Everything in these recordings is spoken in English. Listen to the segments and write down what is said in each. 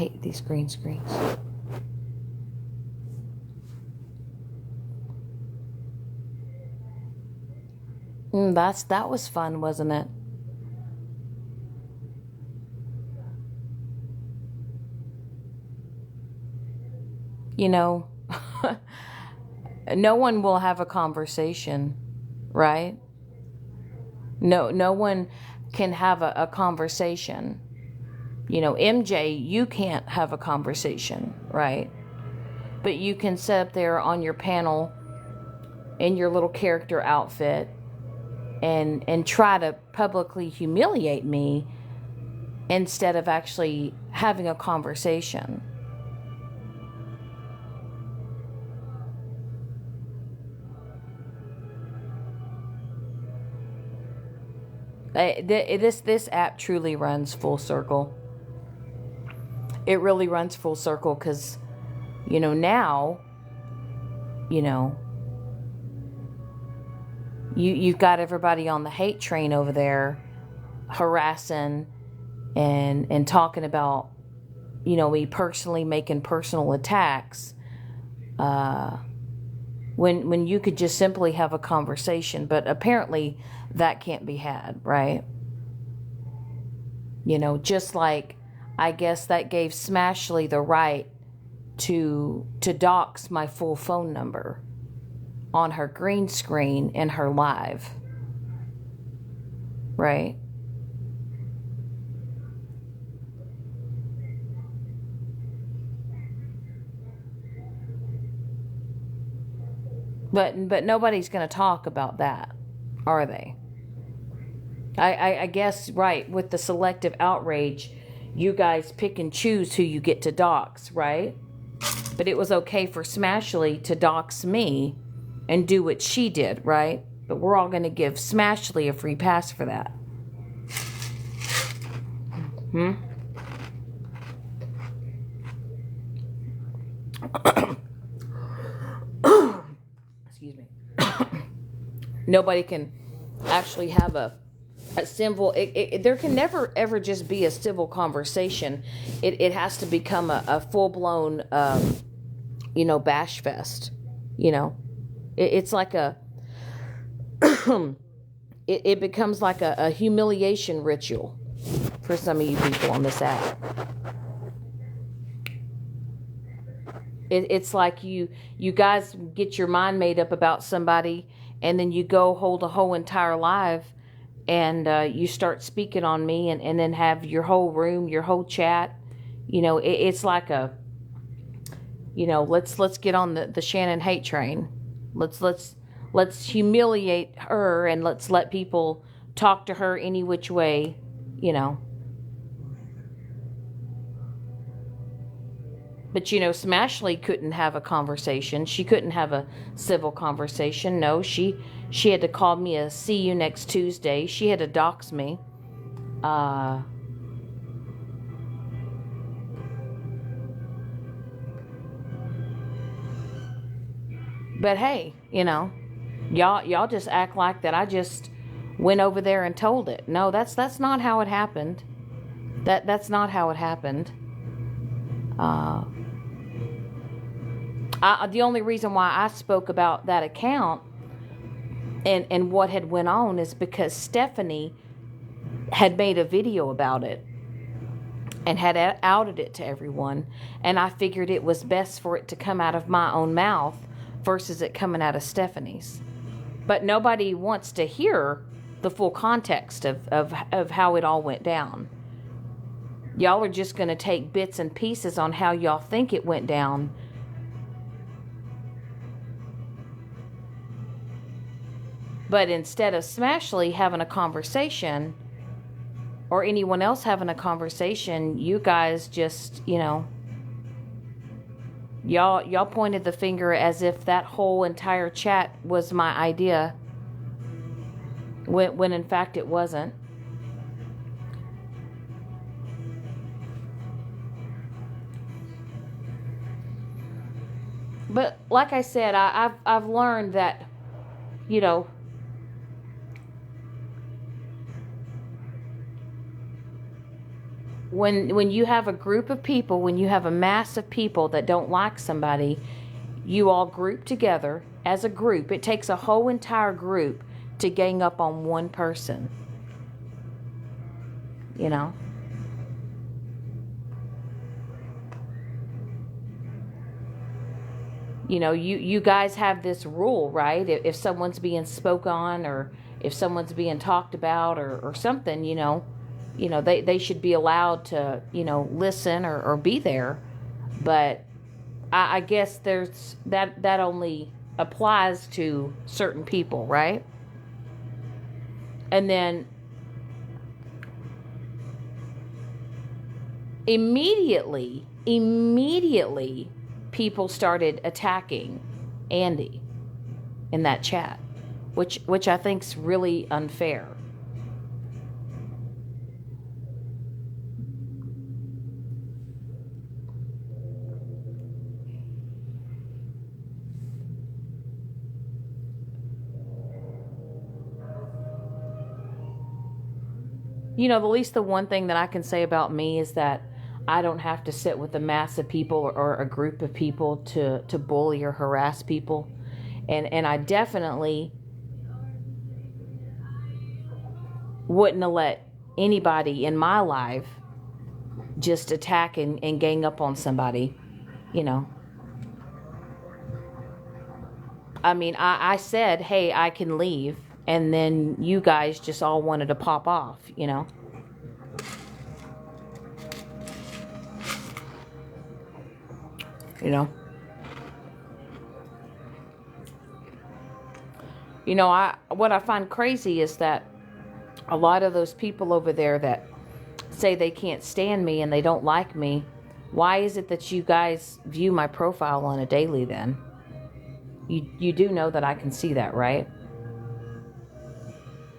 hate these green screens. That was fun, wasn't it? You know, no one will have a conversation, right? No one can have a conversation. You know, MJ, you can't have a conversation, right? But you can sit up there on your panel in your little character outfit and try to publicly humiliate me instead of actually having a conversation. This app truly runs full circle. It really runs full circle because, now, you've got everybody on the hate train over there harassing and talking about, me personally making personal attacks when you could just simply have a conversation. But apparently that can't be had, right? Just like I guess that gave Smashley the right to dox my full phone number on her green screen in her live, right? But nobody's going to talk about that, are they? I guess, right, with the selective outrage, you guys pick and choose who you get to dox, right? But it was okay for Smashley to dox me and do what she did, right? But we're all going to give Smashley a free pass for that. Excuse me. Nobody can actually have a civil. There can never ever just be a civil conversation. It has to become a full blown, bash fest. It's like a. it becomes like a humiliation ritual for some of you people on this app. It's like you guys get your mind made up about somebody, and then you go hold a whole entire live, and you start speaking on me, and then have your whole room, your whole chat. It's like a, let's get on the Shannon hate train. Let's humiliate her, and let's let people talk to her any which way, But, Smashley couldn't have a conversation. She couldn't have a civil conversation. No, she had to call me a see you next Tuesday. She had to dox me. But hey, y'all just act like that I just went over there and told it. No, that's not how it happened. That's not how it happened. The only reason why I spoke about that account and what had went on is because Stephanie had made a video about it and had outed it to everyone, and I figured it was best for it to come out of my own mouth versus it coming out of Stephanie's. But nobody wants to hear the full context of how it all went down. Y'all are just going to take bits and pieces on how y'all think it went down. But instead of Smashley having a conversation, or anyone else having a conversation, you guys just, y'all pointed the finger as if that whole entire chat was my idea, when in fact it wasn't. But like I said, I've learned that, when you have a group of people, when you have a mass of people that don't like somebody, you all group together as a group. It takes a whole entire group to gang up on one person. You know? You guys have this rule, right? If someone's being spoke on, or if someone's being talked about, or something, they should be allowed to, listen or be there. But I guess there's that only applies to certain people, right? And then immediately people started attacking Andy in that chat, which I think's really unfair. At least the one thing that I can say about me is that I don't have to sit with a mass of people or a group of people to bully or harass people. And I definitely wouldn't have let anybody in my life just attack and gang up on somebody, I mean, I said, hey, I can leave. And then you guys just all wanted to pop off, You know, what I find crazy is that a lot of those people over there that say they can't stand me and they don't like me, why is it that you guys view my profile on a daily then? You do know that I can see that, right?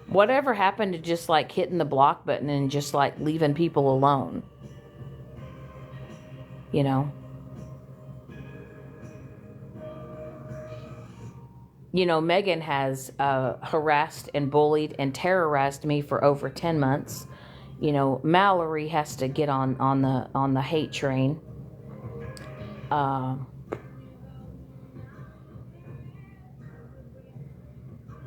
Whatever happened to just like hitting the block button and just like leaving people alone? Megan has harassed and bullied and terrorized me for over 10 months. Mallory has to get on the hate train.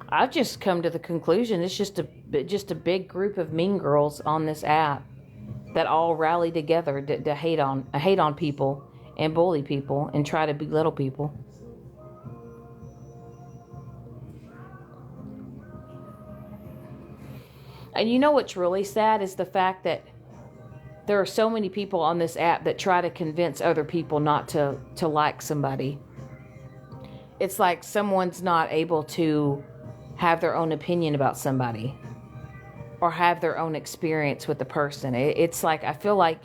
I've just come to the conclusion it's just a big group of mean girls on this app that all rally together to hate on people and bully people and try to belittle people. And what's really sad is the fact that there are so many people on this app that try to convince other people not to like somebody. It's like someone's not able to have their own opinion about somebody or have their own experience with the person. It's like I feel like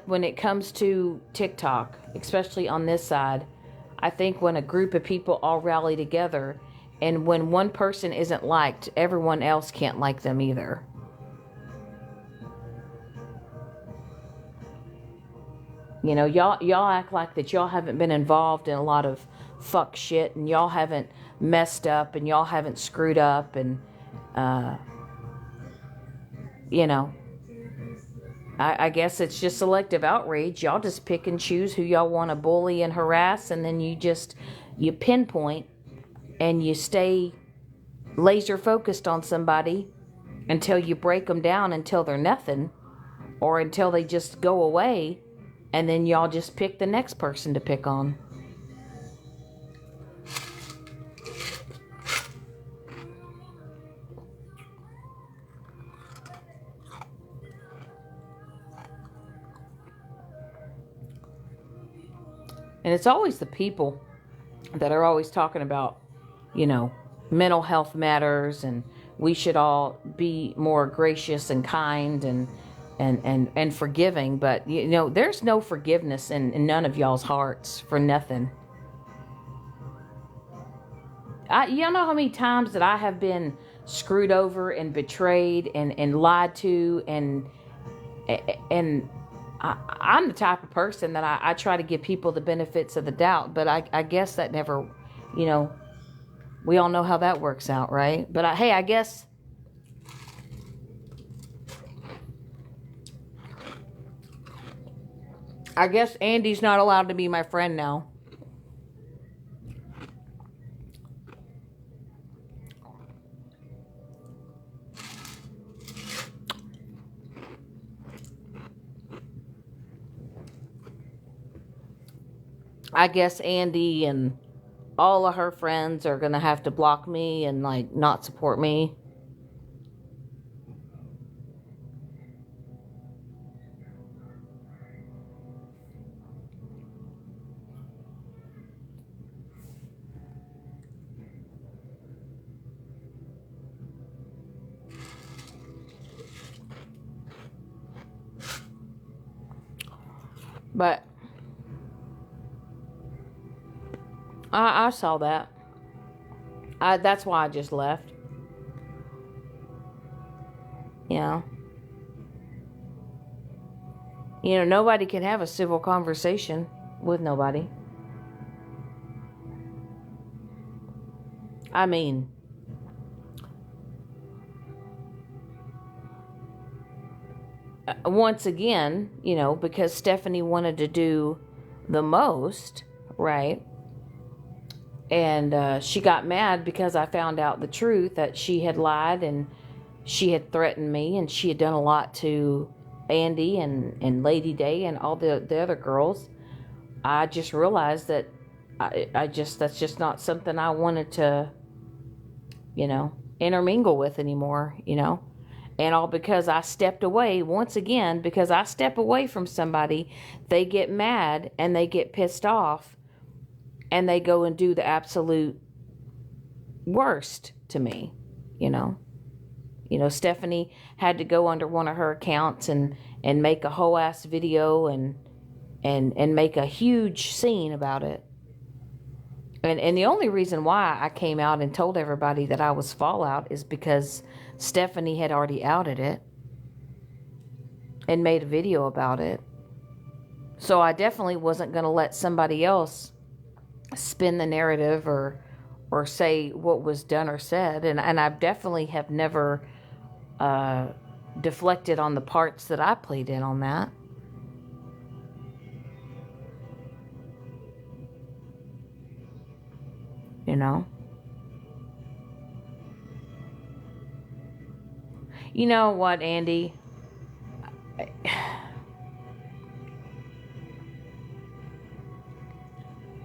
when it comes to TikTok, especially on this side, I think when a group of people all rally together and when one person isn't liked, everyone else can't like them either. Y'all act like that y'all haven't been involved in a lot of fuck shit and y'all haven't messed up and y'all haven't screwed up and I guess it's just selective outrage. Y'all just pick and choose who y'all want to bully and harass, and then you pinpoint and you stay laser focused on somebody until you break them down until they're nothing or until they just go away, and then y'all just pick the next person to pick on. And it's always the people that are always talking about, mental health matters and we should all be more gracious and kind and forgiving. But, there's no forgiveness in none of y'all's hearts for nothing. Y'all know how many times that I have been screwed over and betrayed and lied to and I'm the type of person that I try to give people the benefits of the doubt, but I guess that never, we all know how that works out, right? But I guess I guess Andy's not allowed to be my friend now. I guess Andy and all of her friends are gonna have to block me and like not support me. But I saw that. That's why I just left. You know. Nobody can have a civil conversation with nobody. I mean, once again, because Stephanie wanted to do the most, right? And she got mad because I found out the truth, that she had lied and she had threatened me and she had done a lot to Andy and Lady Day and all the other girls. I just realized that that's just not something I wanted to, intermingle with anymore, And all because I stepped away. Once again, because I step away from somebody, they get mad and they get pissed off and they go and do the absolute worst to me, Stephanie had to go under one of her accounts and make a whole ass video and make a huge scene about it. And the only reason why I came out and told everybody that I was Fallout is because Stephanie had already outed it and made a video about it. So I definitely wasn't going to let somebody else spin the narrative or say what was done or said. And I definitely have never deflected on the parts that I played in on that. You know what, Andy?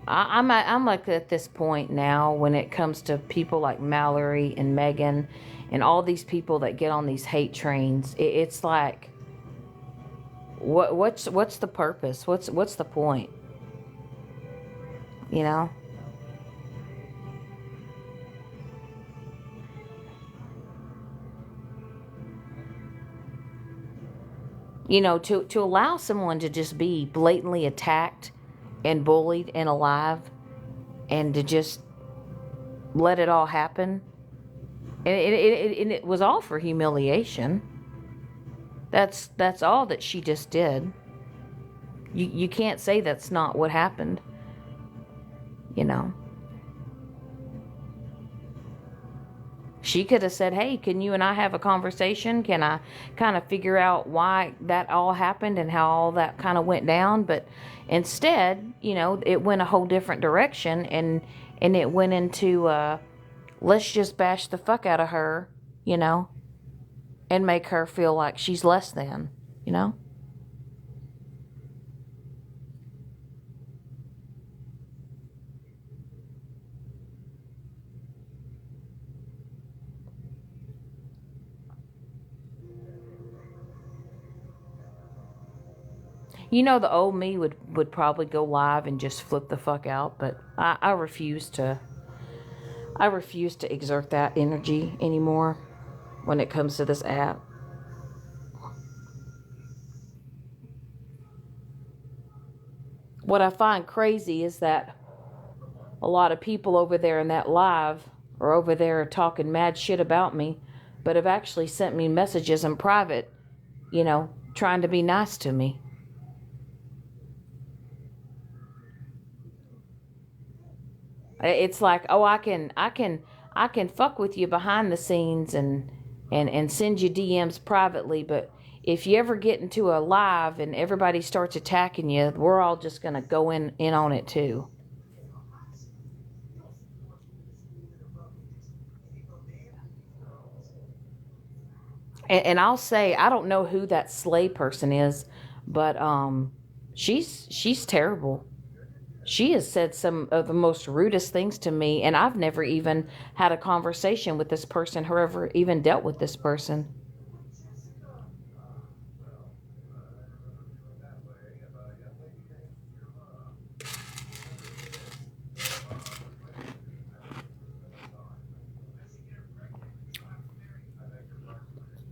I'm like at this point now when it comes to people like Mallory and Megan and all these people that get on these hate trains. It's like, what's the purpose? What's the point? To allow someone to just be blatantly attacked and bullied and alive and to just let it all happen. And it was all for humiliation. That's all that she just did. You can't say that's not what happened. She could have said, hey, can you and I have a conversation? Can I kind of figure out why that all happened and how all that kind of went down? But instead, it went a whole different direction and it went into, let's just bash the fuck out of her, and make her feel like she's less than, the old me would probably go live and just flip the fuck out, but I refuse to exert that energy anymore when it comes to this app. What I find crazy is that a lot of people over there in that live are over there talking mad shit about me, but have actually sent me messages in private, trying to be nice to me. It's like, oh, I can fuck with you behind the scenes and send you DMs privately, but if you ever get into a live and everybody starts attacking you, we're all just going to go in on it too. And I'll say, I don't know who that Slay person is, but she's terrible. She has said some of the most rudest things to me, and I've never even had a conversation with this person or ever even dealt with this person.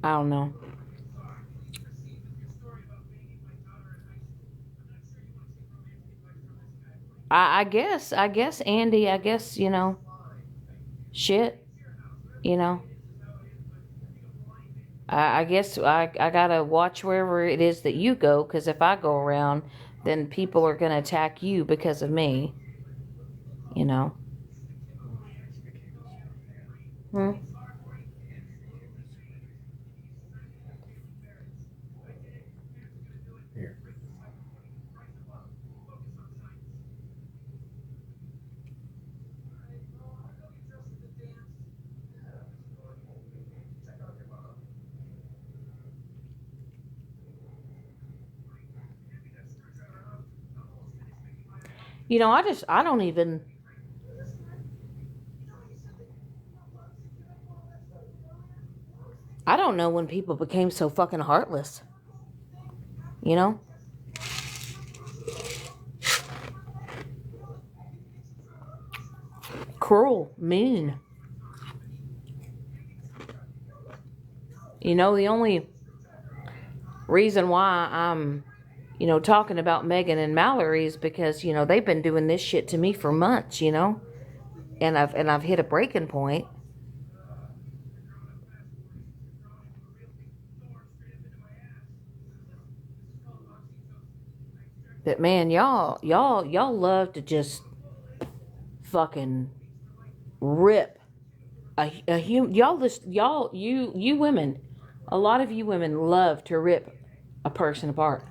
I don't know. I guess, Andy, I guess, shit, you know. I guess I gotta watch wherever it is that you go, because if I go around, then people are gonna attack you because of me, you know. Hmm. I don't even, I don't know when people became so fucking heartless, you know? Cruel, mean. The only reason why I'm, talking about Megan and Mallory is because, they've been doing this shit to me for months, and I've hit a breaking point. But man, y'all love to just fucking rip a human. You women, a lot of you women love to rip a person apart.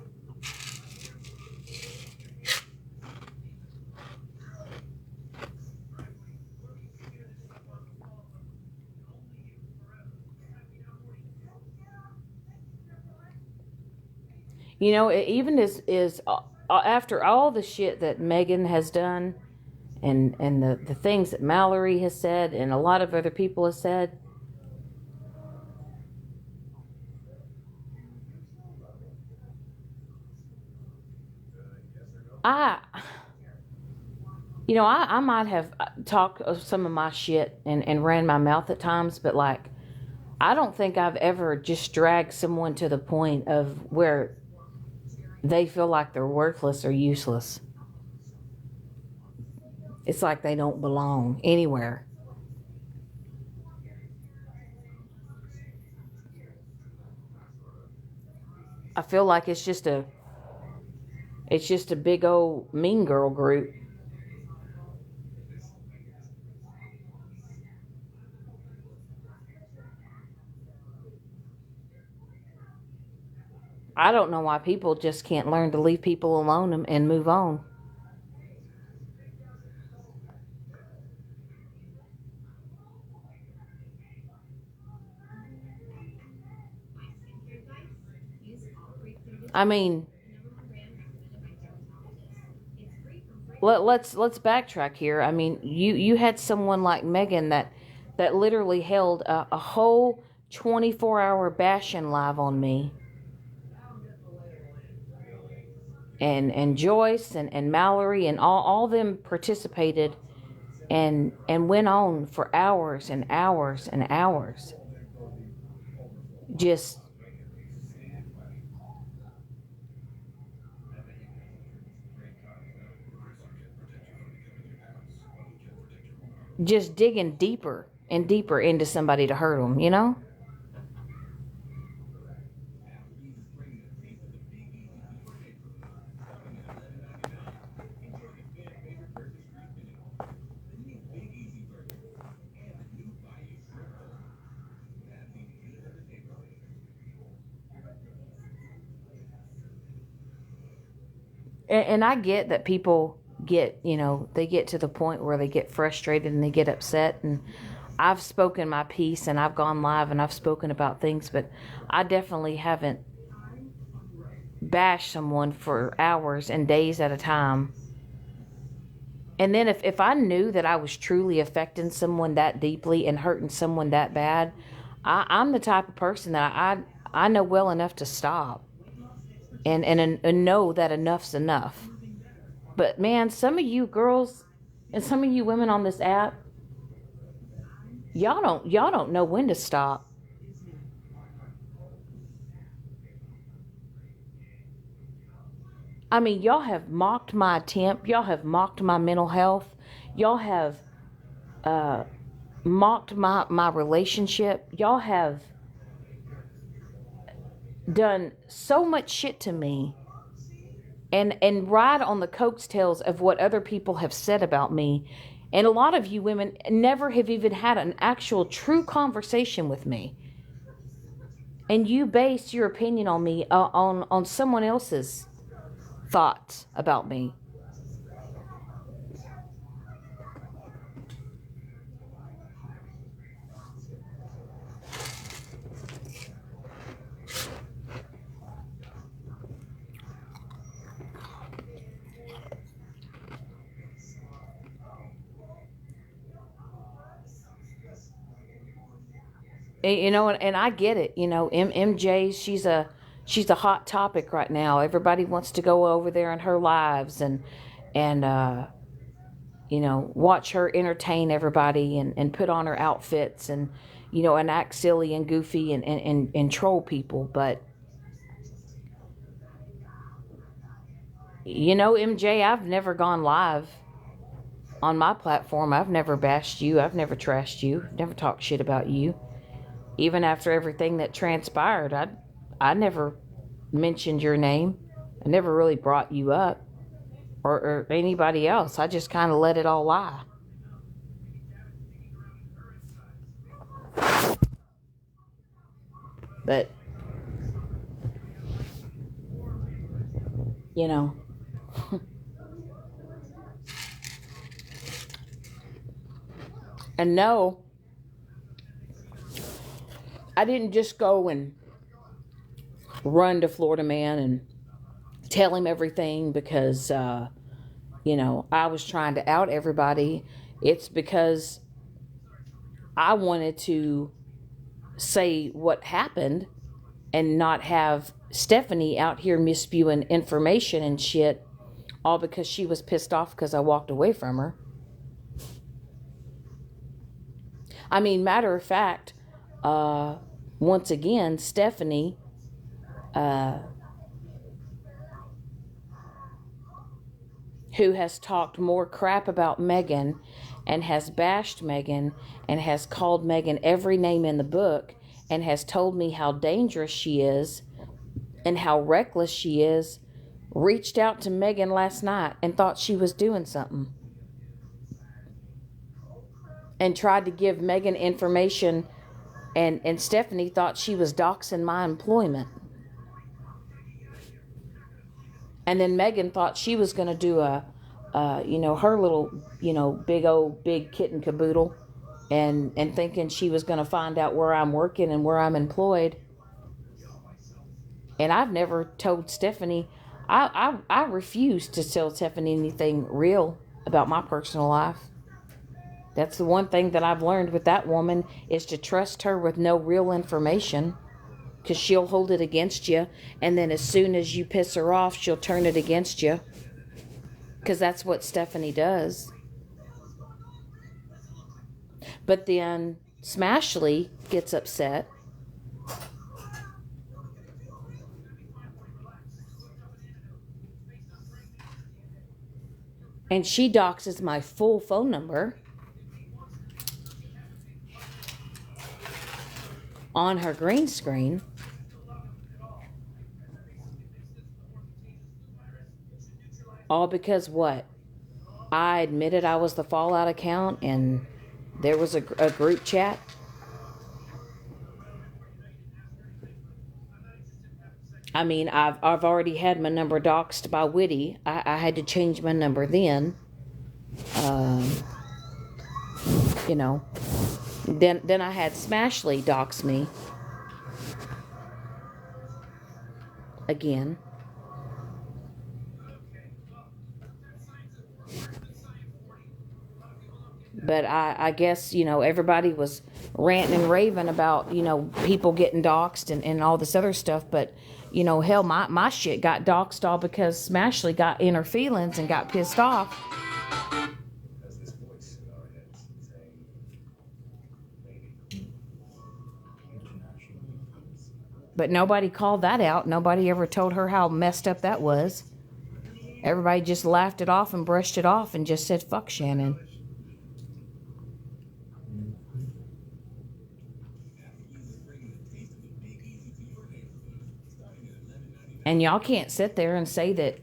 Even after all the shit that Megan has done, and the things that Mallory has said, and a lot of other people have said, I I might have talked of some of my shit and ran my mouth at times, but like, I don't think I've ever just dragged someone to the point of where they feel like they're worthless or useless. It's like they don't belong anywhere. I feel like it's just a big old mean girl group. I don't know why people just can't learn to leave people alone and move on. I mean, let's backtrack here. I mean, you had someone like Megan that literally held a whole 24-hour bashing live on me, and Joyce and Mallory and all them participated, and went on for hours and hours and hours, just just digging deeper and deeper into somebody to hurt them. And I get that people get, they get to the point where they get frustrated and they get upset. And I've spoken my piece and I've gone live and I've spoken about things, but I definitely haven't bashed someone for hours and days at a time. And then if I knew that I was truly affecting someone that deeply and hurting someone that bad, I'm the type of person that I know well enough to stop and know that enough's enough. But man, some of you girls and some of you women on this app, y'all don't know when to stop. I mean, y'all have mocked my attempt. Y'all have mocked my mental health. Y'all have mocked my relationship. Y'all have done so much shit to me and ride on the coattails of what other people have said about me. And a lot of you women never have even had an actual true conversation with me. And you base your opinion on me on someone else's thoughts about me. And I get it. MJ, she's a hot topic right now. Everybody wants to go over there in her lives and watch her entertain everybody and put on her outfits and act silly and goofy and troll people. But MJ, I've never gone live on my platform. I've never bashed you. I've never trashed you. Never talked shit about you. Even after everything that transpired, I never mentioned your name. I never really brought you up or anybody else. I just kind of let it all lie. But, you know, and no, I didn't just go and run to Florida Man and tell him everything because, I was trying to out everybody. It's because I wanted to say what happened and not have Stephanie out here misspewing information and shit, all because she was pissed off because I walked away from her. I mean, matter of fact, once again, Stephanie, who has talked more crap about Megan and has bashed Megan and has called Megan every name in the book and has told me how dangerous she is and how reckless she is, reached out to Megan last night and thought she was doing something. And tried to give Megan information, and Stephanie thought she was doxing my employment. And then Megan thought she was going to do her little, big kitten caboodle and thinking she was going to find out where I'm working and where I'm employed. And I've never told Stephanie, I refuse to tell Stephanie anything real about my personal life. That's the one thing that I've learned with that woman, is to trust her with no real information, because she'll hold it against you, and then as soon as you piss her off, she'll turn it against you, because that's what Stephanie does. But then Smashly gets upset and she doxes my full phone number on her green screen. All because what? I admitted I was the Fallout account and there was a group chat. I mean, I've already had my number doxed by Witty. I had to change my number then. Um, you know. Then I had Smashly dox me again. But I guess, everybody was ranting and raving about, people getting doxed and all this other stuff. But, hell, my shit got doxed all because Smashly got inner feelings and got pissed off. But nobody called that out. Nobody ever told her how messed up that was. Everybody just laughed it off and brushed it off and just said, fuck Shannon. And y'all can't sit there and say that,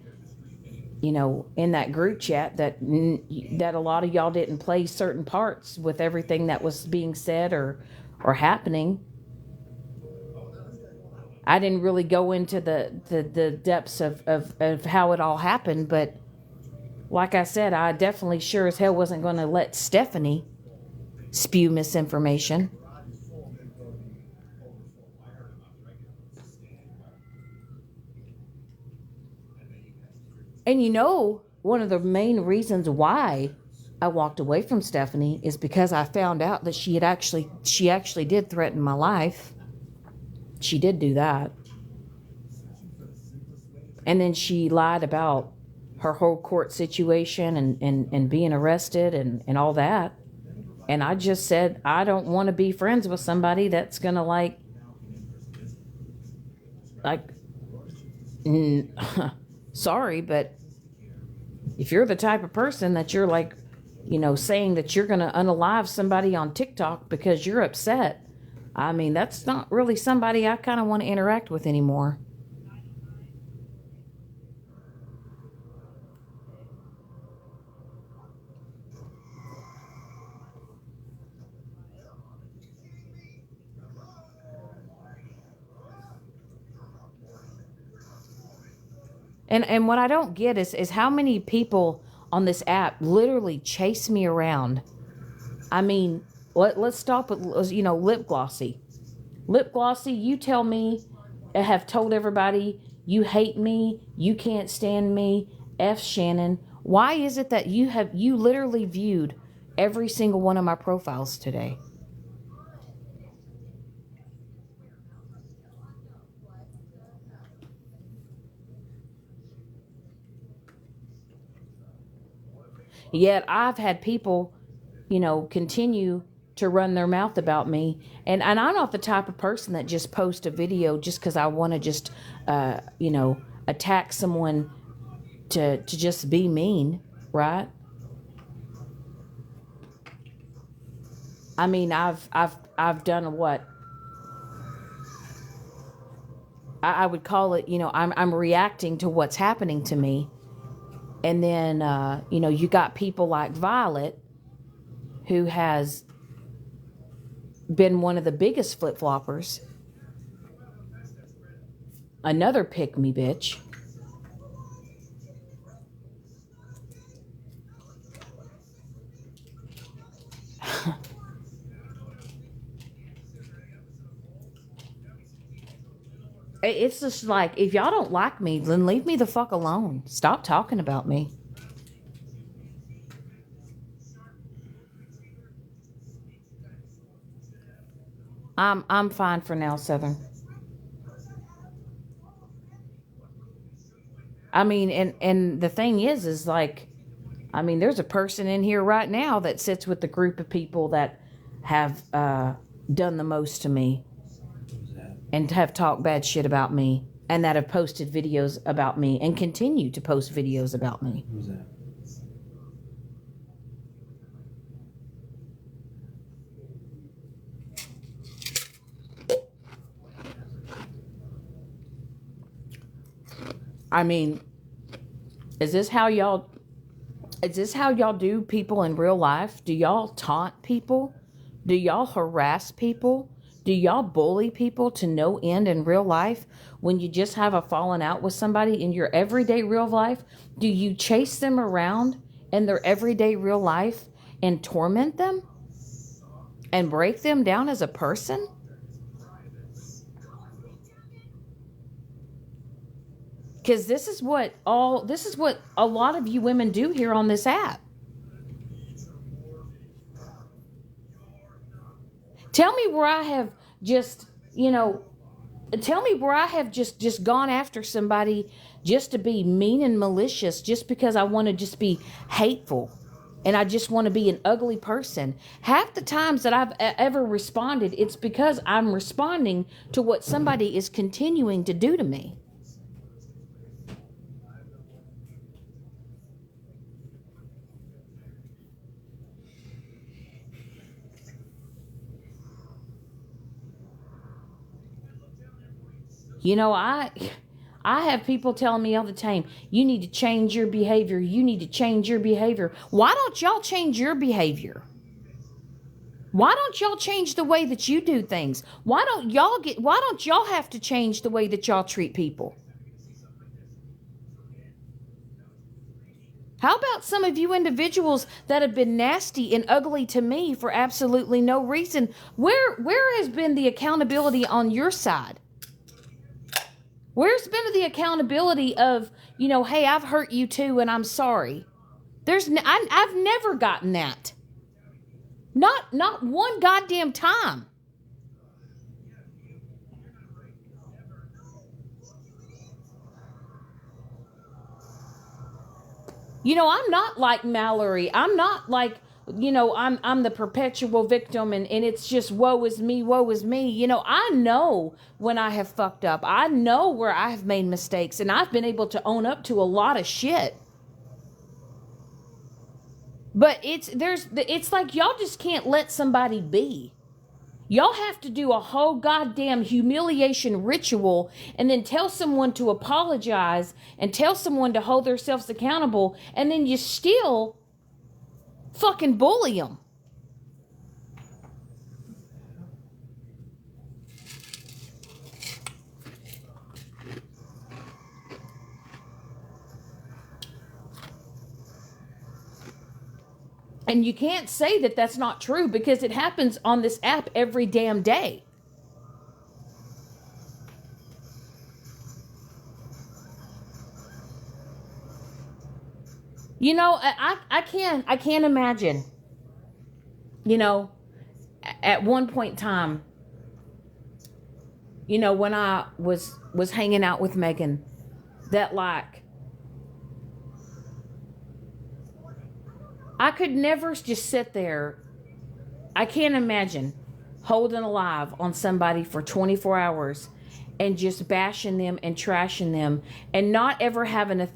in that group chat that a lot of y'all didn't play certain parts with everything that was being said or happening. I didn't really go into the depths of how it all happened, but like I said, I definitely sure as hell wasn't going to let Stephanie spew misinformation. And one of the main reasons why I walked away from Stephanie is because I found out that she actually did threaten my life. She did do that. And then she lied about her whole court situation and being arrested and all that. And I just said, I don't want to be friends with somebody that's going to like, sorry, but if you're the type of person that you're like, saying that you're going to unalive somebody on TikTok because you're upset, I mean, that's not really somebody I kind of want to interact with anymore. And what I don't get is how many people on this app literally chase me around. I mean, let's stop at, Lip Glossy. Lip Glossy, you tell me, I have told everybody, you hate me, you can't stand me, F Shannon. Why is it that you literally viewed every single one of my profiles today? Yet I've had people, continue to run their mouth about me. And I'm not the type of person that just post a video just because I want to just, attack someone to just be mean, right? I mean, I've done what? I would call it, I'm reacting to what's happening to me. And then, you got people like Violet, who has been one of the biggest flip-floppers. Another pick-me bitch. It's just like, if y'all don't like me, then leave me the fuck alone. Stop talking about me. I'm fine for now, Southern. I mean, and the thing is like, I mean, there's a person in here right now that sits with the group of people that have done the most to me and have talked bad shit about me and that have posted videos about me and continue to post videos about me. Who's that? I mean, is this how y'all do people in real life? Do y'all taunt people? Do y'all harass people? Do y'all bully people to no end in real life when you just have a falling out with somebody in your everyday real life? Do you chase them around in their everyday real life and torment them and break them down as a person? Because this is what a lot of you women do here on this app. Tell me where I have just, tell me where I have just gone after somebody just to be mean and malicious, just because I want to just be hateful and I just want to be an ugly person. Half the times that I've ever responded, it's because I'm responding to what somebody is continuing to do to me. I have people telling me all the time, you need to change your behavior. You need to change your behavior. Why don't y'all change your behavior? Why don't y'all change the way that you do things? Why don't y'all have to change the way that y'all treat people? How about some of you individuals that have been nasty and ugly to me for absolutely no reason? Where has been the accountability on your side? Where's been the accountability of, hey, I've hurt you too and I'm sorry? I've never gotten that. Not one goddamn time. I'm not like Mallory. I'm not like, I'm the perpetual victim and it's just woe is me, woe is me. I know when I have fucked up. I know where I have made mistakes and I've been able to own up to a lot of shit. But it's like y'all just can't let somebody be. Y'all have to do a whole goddamn humiliation ritual and then tell someone to apologize and tell someone to hold themselves accountable, and then you still fucking bully them. And you can't say that that's not true because it happens on this app every damn day. I can't imagine, at one point in time, when I was hanging out with Megan, that like, I could never just sit there. I can't imagine holding alive on somebody for 24 hours and just bashing them and trashing them and not ever having a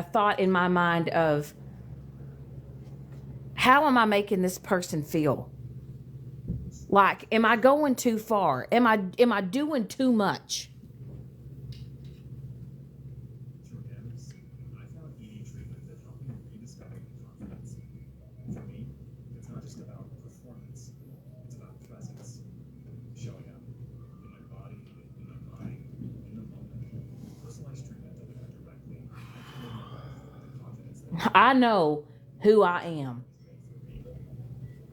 thought in my mind of, how am I making this person feel? Like, am I going too far? Am I doing too much? I know who I am.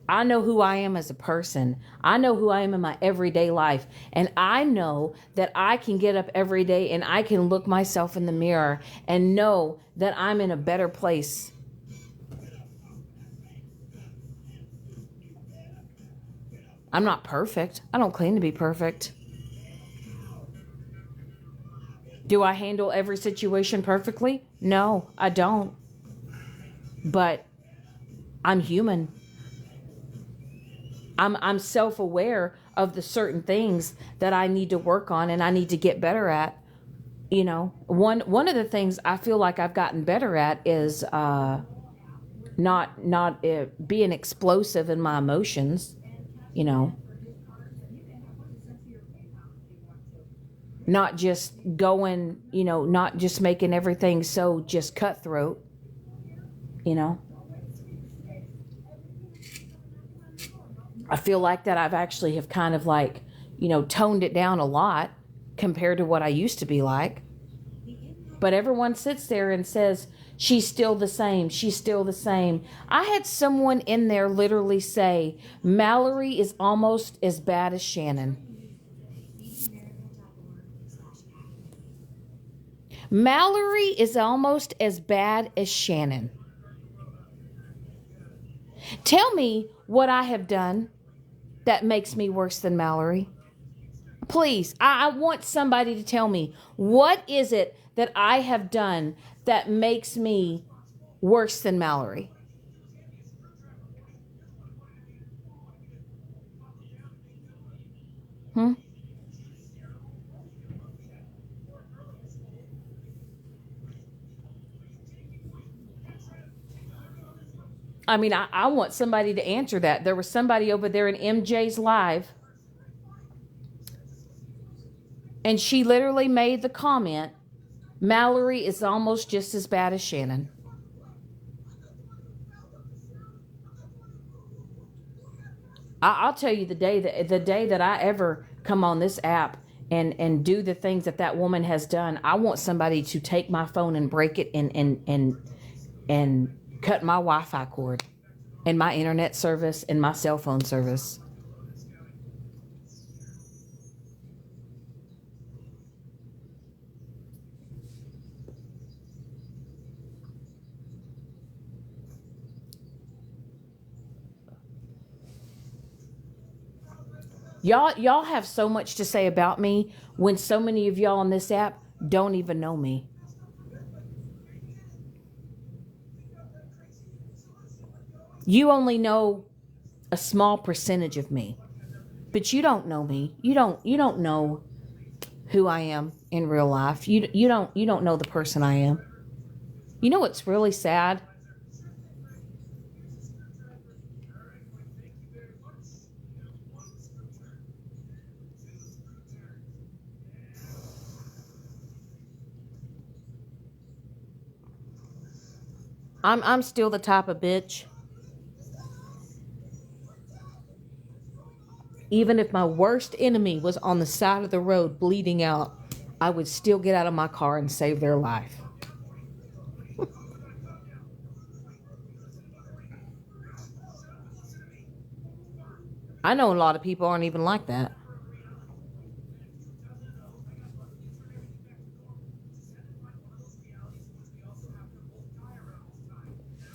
I know who I am as a person. I know who I am in my everyday life. And I know that I can get up every day and I can look myself in the mirror and know that I'm in a better place. I'm not perfect. I don't claim to be perfect. Do I handle every situation perfectly? No, I don't. But I'm human. I'm self-aware of the certain things that I need to work on and I need to get better at. One of the things I feel like I've gotten better at is not being explosive in my emotions. Not just going, not just making everything so just cutthroat. I feel like that I've actually have kind of like toned it down a lot compared to what I used to be like. But everyone sits there and says, she's still the same. She's still the same. I had someone in there literally say, Mallory is almost as bad as Shannon. Mallory is almost as bad as Shannon. Tell me what I have done that makes me worse than Mallory. Please, I want somebody to tell me, what is it that I have done that makes me worse than Mallory? Hmm? I mean, I want somebody to answer that. There was somebody over there in MJ's live, and she literally made the comment, Mallory is almost just as bad as Shannon. I'll tell you, the day that I ever come on this app and do the things that woman has done, I want somebody to take my phone and break it and cut my Wi-Fi cord and my internet service and my cell phone service. Y'all have so much to say about me when so many of y'all on this app don't even know me. You only know a small percentage of me, but you don't know me. You don't know who I am in real life. You don't know the person I am. You know what's really sad? I'm still the type of bitch. Even if my worst enemy was on the side of the road bleeding out, I would still get out of my car and save their life. I know a lot of people aren't even like that.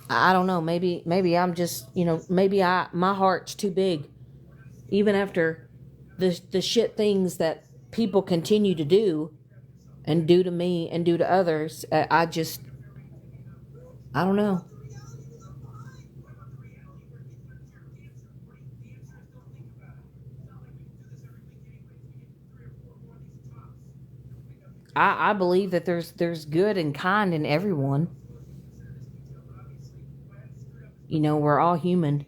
I don't know. Maybe I'm just, maybe my heart's too big. Even after the shit things that people continue to do and do to me and do to others, I don't know. I believe that there's good and kind in everyone. We're all human.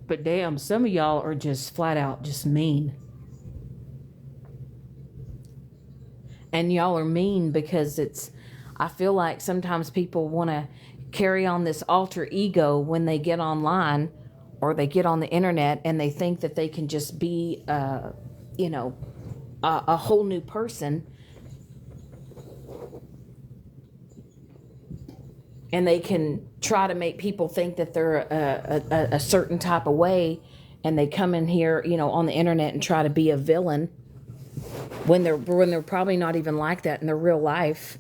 But damn, some of y'all are just flat out just mean. And y'all are mean because I feel like sometimes people want to carry on this alter ego when they get online or they get on the internet and they think that they can just be, you know, a whole new person, and they can try to make people think that they're a certain type of way, and they come in here, on the internet and try to be a villain when they're probably not even like that in their real life.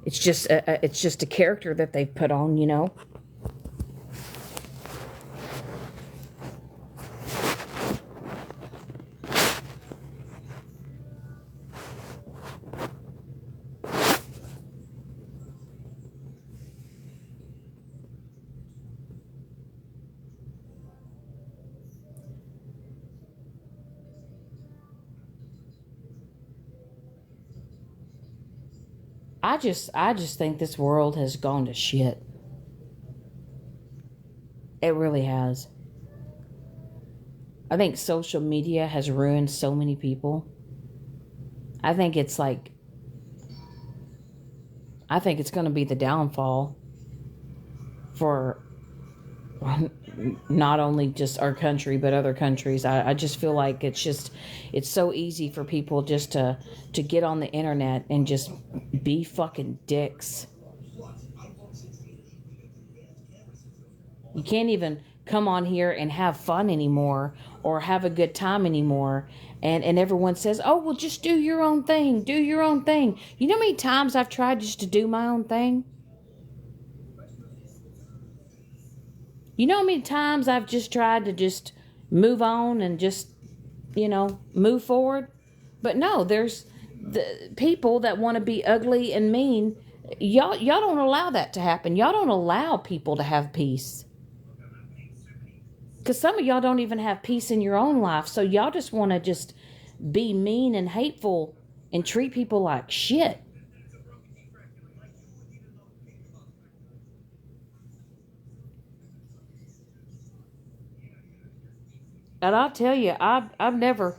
It's just a character that they've put on. I just think this world has gone to shit. It really has. I think social media has ruined so many people. I think it's like I think it's going to be the downfall for not only just our country but other countries. I just feel like it's so easy for people just to get on the internet and just be fucking dicks. You can't even come on here and have fun anymore or have a good time anymore. And everyone says, oh, well, just do your own thing. Do your own thing. You know how many times I've tried just to do my own thing? You know how many times I've just tried to just move on and just, move forward? But no, there's the people that want to be ugly and mean. Y'all don't allow that to happen. Y'all don't allow people to have peace. Because some of y'all don't even have peace in your own life. So y'all just want to just be mean and hateful and treat people like shit. And I'll tell you, I'm never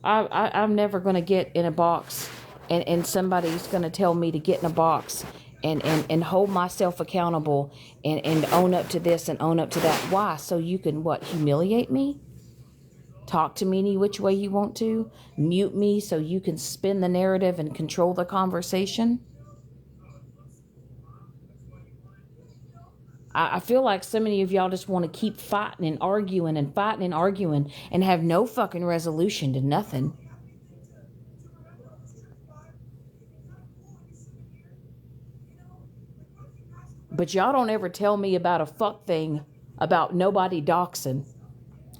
going to get in a box and somebody's going to tell me to get in a box and hold myself accountable and own up to this and own up to that. Why? So you can, what, humiliate me? Talk to me any which way you want to? Mute me so you can spin the narrative and control the conversation? I feel like so many of y'all just want to keep fighting and arguing and fighting and arguing and have no fucking resolution to nothing. But y'all don't ever tell me about a fuck thing about nobody doxing.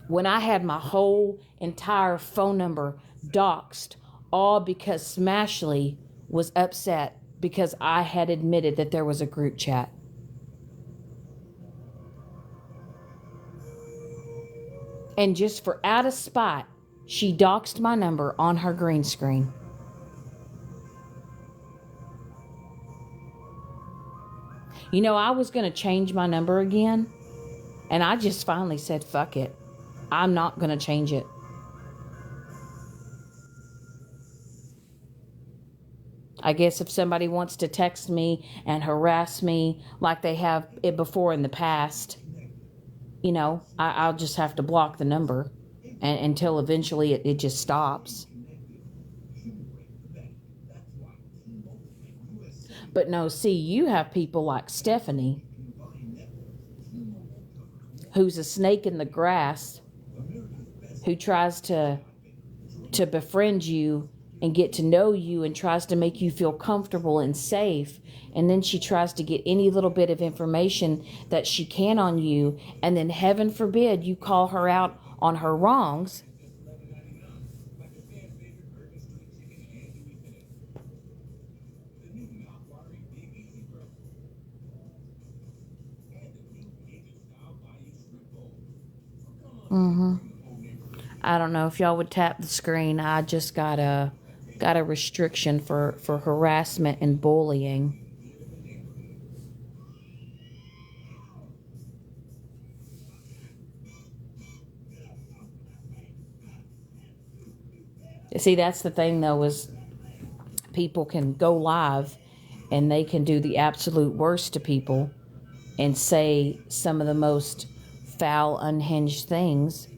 When I had my whole entire phone number doxed, all because Smashley was upset because I had admitted that there was a group chat. And just for out of spite, she doxed my number on her green screen. You know, I was going to change my number again, and I just finally said, fuck it. I'm not going to change it. I guess if somebody wants to text me and harass me like they have it before in the past, I'll just have to block the number until eventually it just stops. But no, see, you have people like Stephanie, who's a snake in the grass, who tries to befriend you and get to know you and tries to make you feel comfortable and safe. And then she tries to get any little bit of information that she can on you. And then heaven forbid you call her out on her wrongs. I don't know if y'all would tap the screen. I just got a restriction for harassment and bullying. See, that's the thing though, is people can go live and they can do the absolute worst to people and say some of the most foul, unhinged things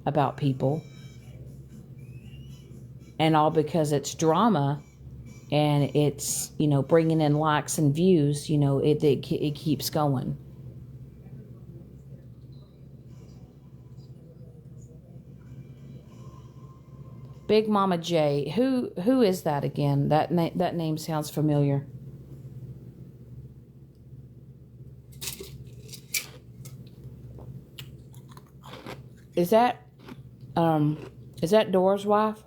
about people. And all because it's drama and it's, bringing in likes and views, it keeps going. Big Mama J, who is that again? That name sounds familiar. Is that Dora's wife?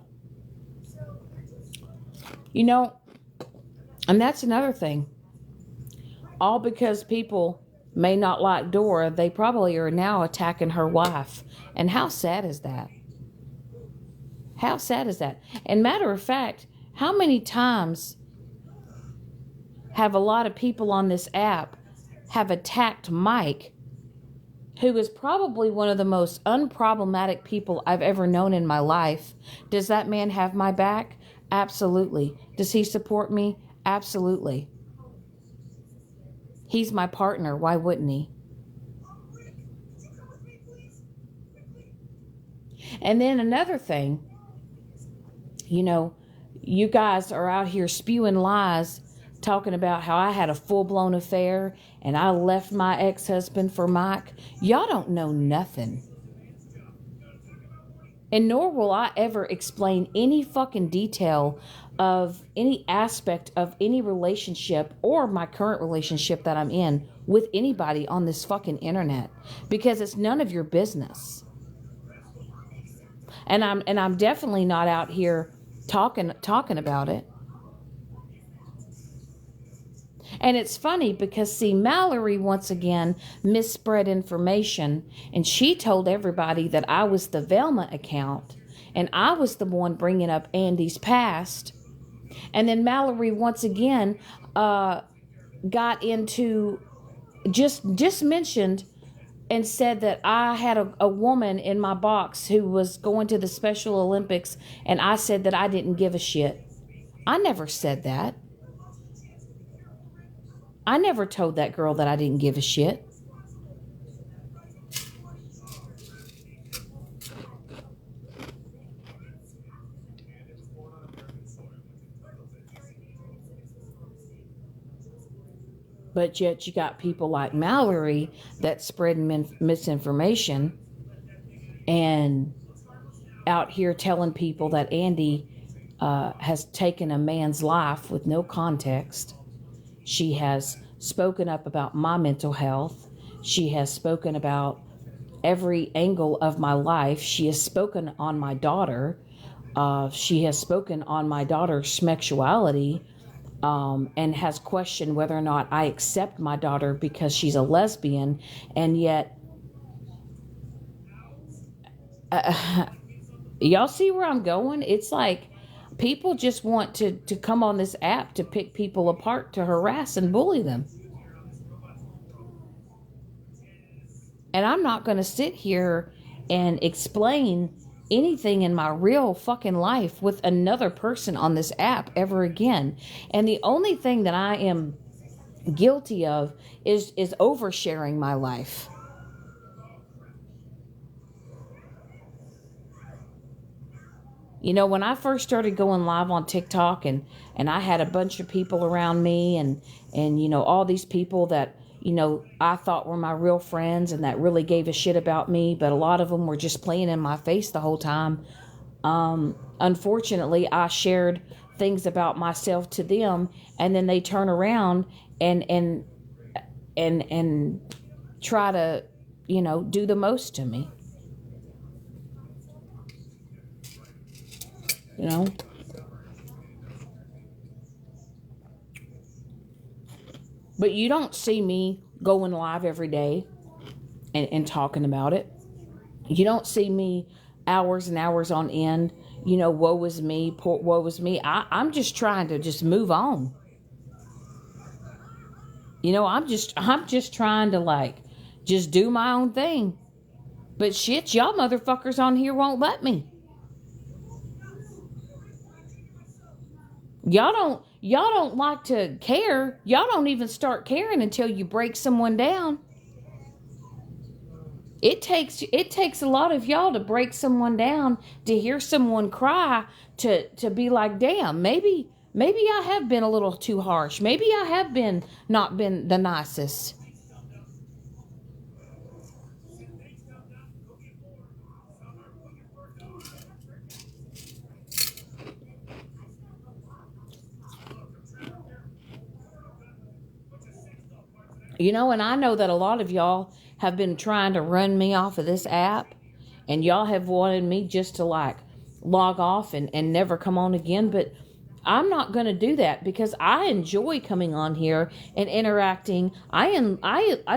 And that's another thing. All because people may not like Dora, they probably are now attacking her wife. And how sad is that? How sad is that? And matter of fact, how many times have a lot of people on this app have attacked Mike, who is probably one of the most unproblematic people I've ever known in my life? Does that man have my back? Absolutely. Does he support me? Absolutely. He's my partner. Why wouldn't he? And then another thing, you know, you guys are out here spewing lies, talking about how I had a full-blown affair and I left my ex-husband for Mike. Y'all don't know nothing. And nor will I ever explain any fucking detail of any aspect of any relationship or my current relationship that I'm in with anybody on this fucking internet, because it's none of your business. And I'm definitely not out here talking about it. And it's funny because, see, Mallory once again misspread information, and she told everybody that I was the Velma account and I was the one bringing up Andy's past. And then Mallory once again got into, just mentioned and said that I had a woman in my box who was going to the Special Olympics, and I said that I didn't give a shit. I never said that. I never told that girl that I didn't give a shit. But yet you got people like Mallory that spread misinformation and out here telling people that Andy has taken a man's life with no context. She has spoken up about my mental health. She has spoken about every angle of my life. She has spoken on my daughter. She has spoken on my daughter's sexuality, and has questioned whether or not I accept my daughter because she's a lesbian. And yet, y'all see where I'm going? It's like people just want to come on this app to pick people apart, to harass and bully them. And I'm not going to sit here and explain anything in my real fucking life with another person on this app ever again. And the only thing that I am guilty of is oversharing my life. You know, when I first started going live on TikTok and I had a bunch of people around me and you know, all these people that, you know, I thought were my real friends and that really gave a shit about me, but a lot of them were just playing in my face the whole time. Unfortunately, I shared things about myself to them, and then they turn around and try to, you know, do the most to me. You know? But you don't see me going live every day and talking about it. You don't see me hours and hours on end, you know, woe is me, poor, woe is me. I'm just trying to just move on. You know, I'm just trying to, like, just do my own thing. But shit, y'all motherfuckers on here won't let me. Y'all don't like to care. Y'all don't even start caring until you break someone down. It takes a lot of y'all to break someone down, to hear someone cry, to be like, damn, maybe I have been a little too harsh. Maybe I have not been the nicest. You know, and I know that a lot of y'all have been trying to run me off of this app, and y'all have wanted me just to, like, log off and never come on again. But I'm not going to do that, because I enjoy coming on here and interacting. I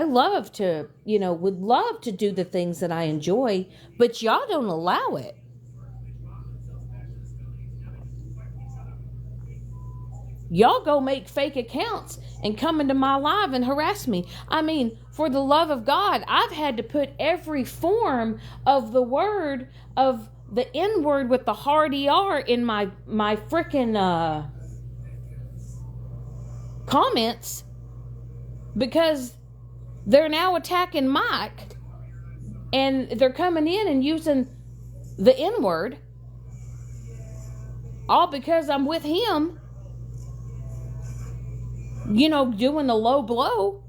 love to, you know, would love to do the things that I enjoy, but y'all don't allow it. Y'all go make fake accounts and come into my live and harass me. I mean, for the love of God, I've had to put every form of the word, of the N word with the hard ER in my freaking comments, because they're now attacking Mike, and they're coming in and using the N-word, all because I'm with him, doing the low blow.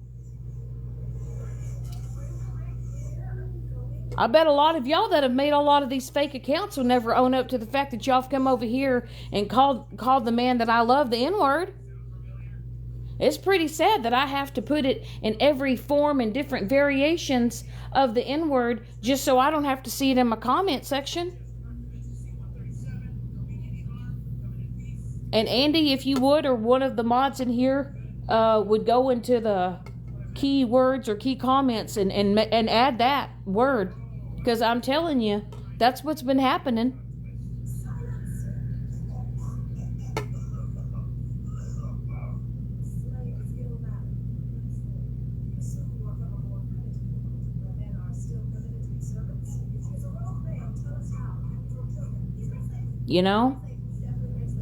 I bet a lot of y'all that have made a lot of these fake accounts will never own up to the fact that y'all have come over here and called the man that I love the N-word. It's pretty sad that I have to put it in every form and different variations of the N-word just so I don't have to see it in my comment section. And Andy, if you would, or one of the mods in here, would go into the key words or key comments and add that word. Because I'm telling you, that's what's been happening.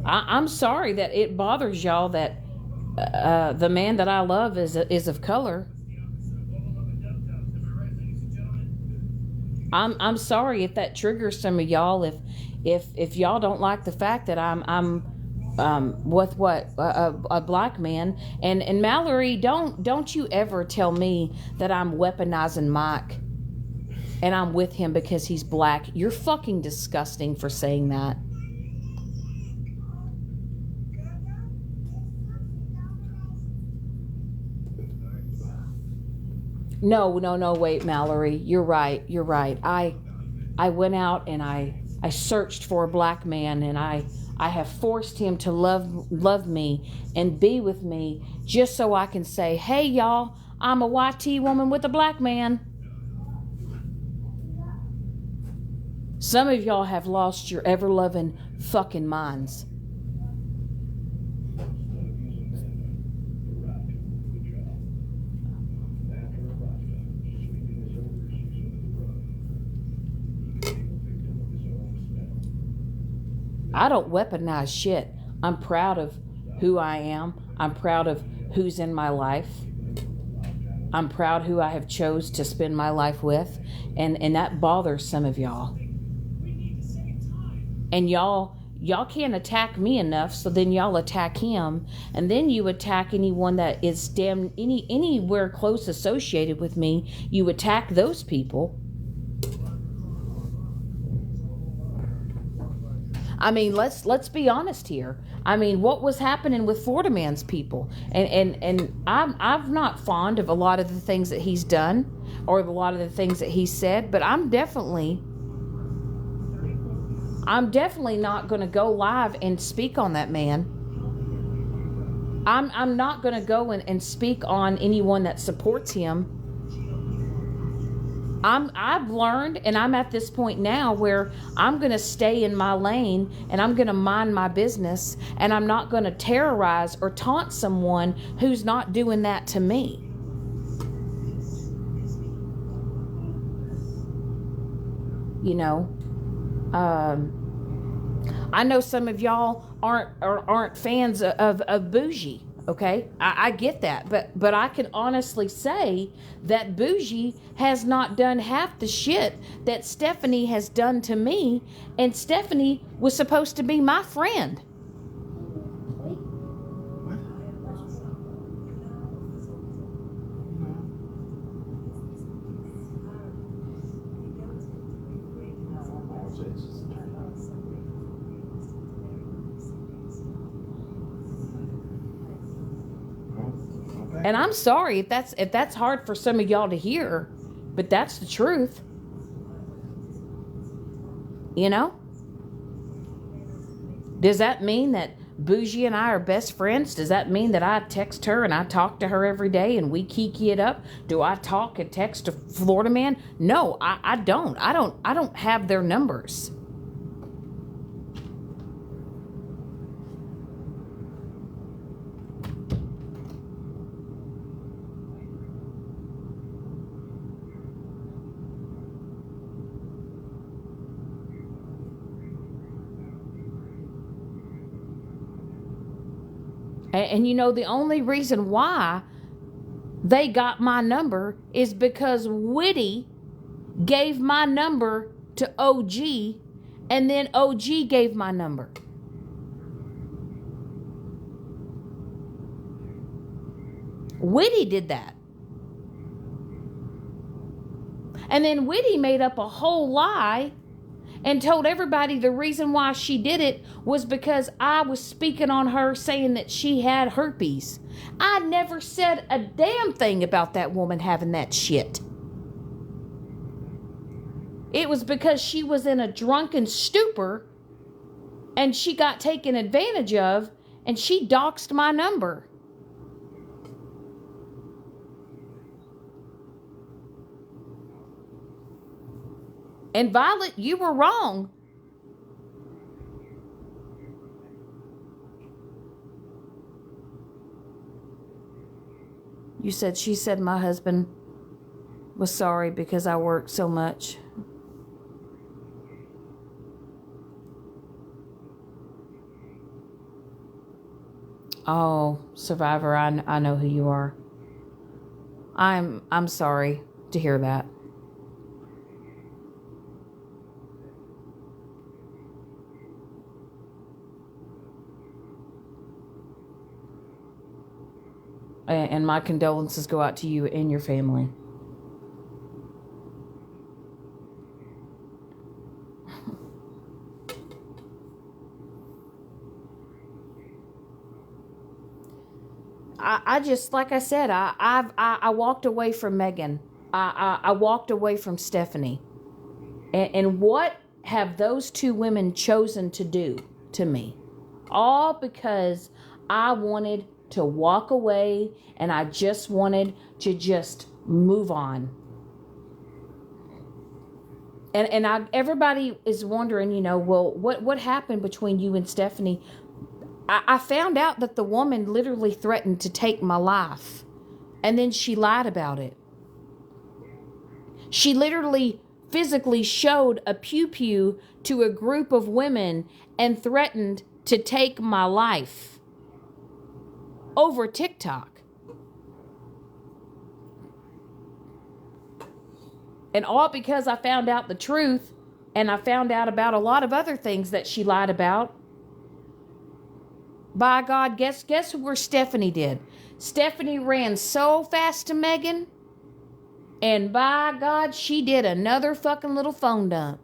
I'm sorry that it bothers y'all that the man that I love is of color. I'm sorry if that triggers some of y'all. If y'all don't like the fact that I'm with a black man, and Mallory, don't you ever tell me that I'm weaponizing Mike and I'm with him because he's black. You're fucking disgusting for saying that. No, wait, Mallory, you're right. I went out and I searched for a black man, and I have forced him to love me and be with me just so I can say, hey y'all, I'm a YT woman with a black man. Some of y'all have lost your ever-loving fucking minds. I don't weaponize shit. I'm proud of who I am. I'm proud of who's in my life. I'm proud who I have chose to spend my life with. And that bothers some of y'all. And y'all can't attack me enough, so then y'all attack him. And then you attack anyone that is anywhere close associated with me. You attack those people. I mean, let's be honest here. I mean, what was happening with Florida Man's people? And I'm not fond of a lot of the things that he's done or a lot of the things that he said, but I'm definitely not going to go live and speak on that man. I'm not going to go and speak on anyone that supports him. I've learned, and I'm at this point now where I'm going to stay in my lane and I'm going to mind my business, and I'm not going to terrorize or taunt someone who's not doing that to me. I know some of y'all aren't fans of Bougie. Okay, I get that, but I can honestly say that Bougie has not done half the shit that Stephanie has done to me, and Stephanie was supposed to be my friend. And I'm sorry if that's hard for some of y'all to hear, but that's the truth. Does that mean that Bougie and I are best friends? Does that mean that I text her and I talk to her every day and we kiki it up? Do I talk and text to Florida Man? No, I don't. I don't have their numbers. And the only reason why they got my number is because Whitty gave my number to OG, and then OG gave my number. Whitty did that. And then Whitty made up a whole lie and told everybody the reason why she did it was because I was speaking on her, saying that she had herpes. I never said a damn thing about that woman having that shit. It was because she was in a drunken stupor and she got taken advantage of, and she doxed my number. And Violet, you were wrong. She said my husband was sorry because I worked so much. Oh, Survivor, I know who you are. I'm sorry to hear that. And my condolences go out to you and your family. I just, like I said, I walked away from Megan. I walked away from Stephanie. And what have those two women chosen to do to me? All because I wanted to walk away, and I just wanted to just move on. And everybody is wondering, well, what happened between you and Stephanie? I found out that the woman literally threatened to take my life, and then she lied about it. She literally physically showed a pew-pew to a group of women and threatened to take my life over TikTok. And all because I found out the truth, and I found out about a lot of other things that she lied about. By God, guess where Stephanie did? Stephanie ran so fast to Megan, and by God, she did another fucking little phone dump.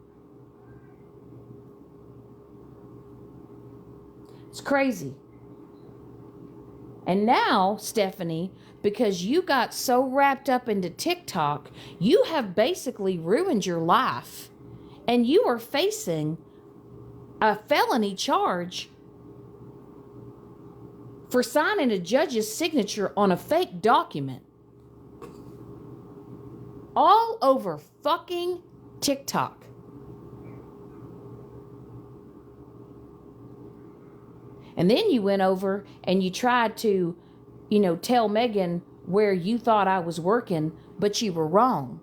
It's crazy. And now, Stephanie, because you got so wrapped up into TikTok, you have basically ruined your life. And you are facing a felony charge for signing a judge's signature on a fake document. All over fucking TikTok. And then you went over and you tried to, tell Megan where you thought I was working, but you were wrong.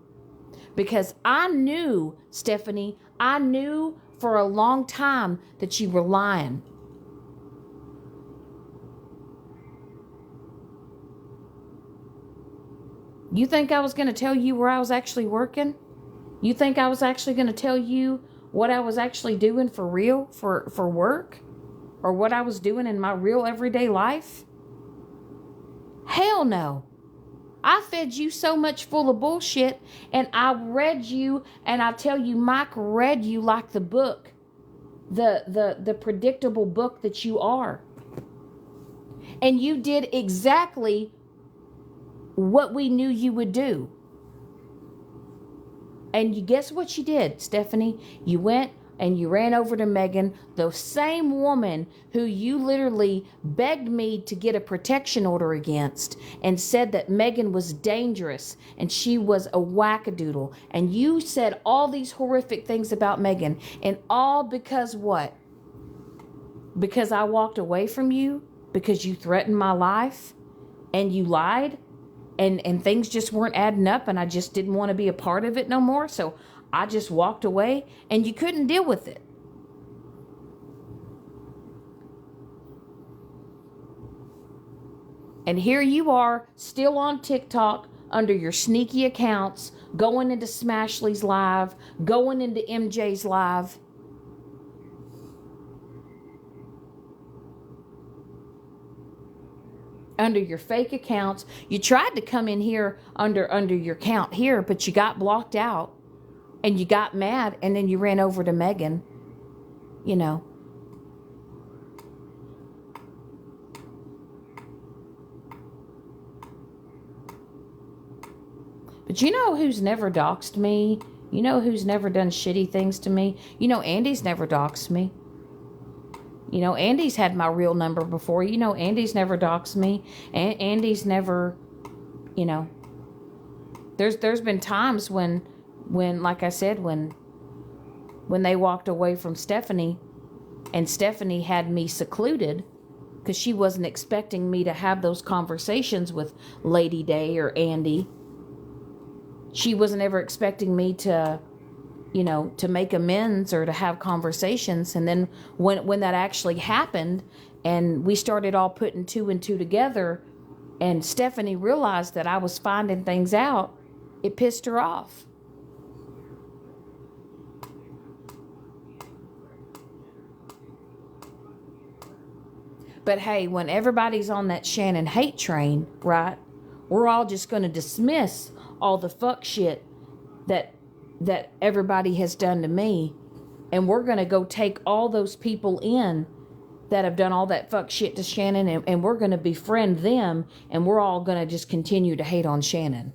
Because I knew, Stephanie, I knew for a long time that you were lying. You think I was going to tell you where I was actually working? You think I was actually going to tell you what I was actually doing for real, for work? Or what I was doing in my real everyday life? Hell no. I fed you so much full of bullshit, and I read you, and I tell you, Mike read you like the book. The predictable book that you are. And you did exactly what we knew you would do. And you guess what you did, Stephanie? You went and you ran over to Megan, the same woman who you literally begged me to get a protection order against, and said that Megan was dangerous and she was a wackadoodle. And you said all these horrific things about Megan, and all because what? Because I walked away from you? Because you threatened my life? And you lied? And things just weren't adding up, and I just didn't want to be a part of it no more, so I just walked away, and you couldn't deal with it. And here you are, still on TikTok, under your sneaky accounts, going into Smashley's live, going into MJ's live. Under your fake accounts. You tried to come in here under your account here, but you got blocked out. And you got mad, and then you ran over to Megan. You know. But you know who's never doxed me? You know who's never done shitty things to me? You know Andy's never doxed me. You know Andy's had my real number before. You know Andy's never doxed me. And Andy's never, you know. There's been times when like I said, when they walked away from Stephanie, and Stephanie had me secluded because she wasn't expecting me to have those conversations with Lady Day or Andy. She wasn't ever expecting me to, you know, to make amends or to have conversations. And then when that actually happened and we started all putting two and two together and Stephanie realized that I was finding things out, it pissed her off. But hey, when everybody's on that Shannon hate train, right, we're all just going to dismiss all the fuck shit that everybody has done to me, and we're going to go take all those people in that have done all that fuck shit to Shannon, and we're going to befriend them, and we're all going to just continue to hate on Shannon.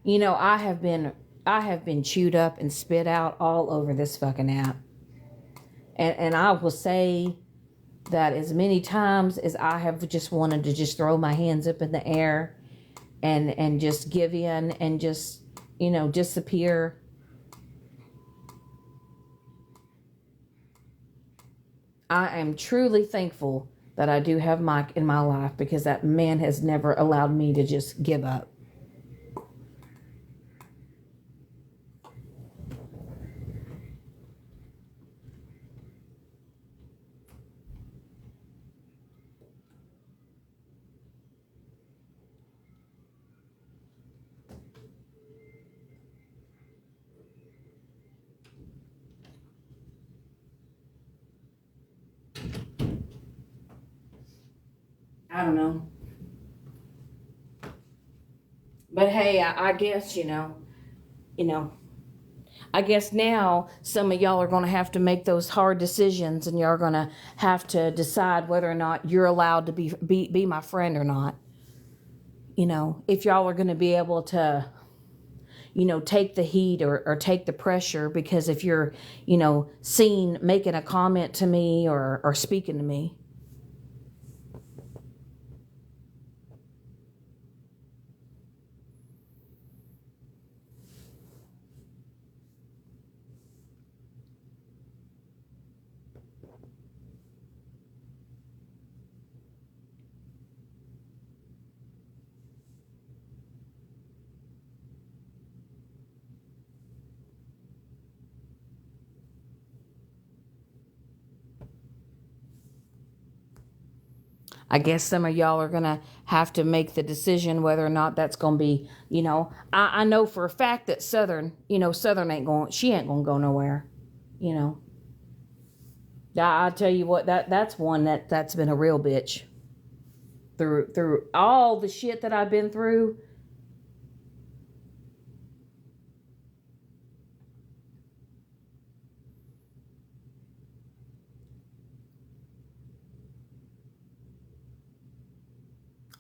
You know, I have been chewed up and spit out all over this fucking app. And I will say that as many times as I have just wanted to just throw my hands up in the air and just give in and just, you know, disappear. I am truly thankful that I do have Mike in my life, because that man has never allowed me to just give up. I don't know. But hey, I guess, you know, I guess now some of y'all are going to have to make those hard decisions, and y'all are going to have to decide whether or not you're allowed to be my friend or not. You know, if y'all are going to be able to, you know, take the heat or take the pressure, because if you're, you know, seen making a comment to me or speaking to me. I guess some of y'all are going to have to make the decision whether or not that's going to be, you know, I know for a fact that Southern ain't going to go nowhere, you know. I tell you what, that's one that's been a real bitch through all the shit that I've been through.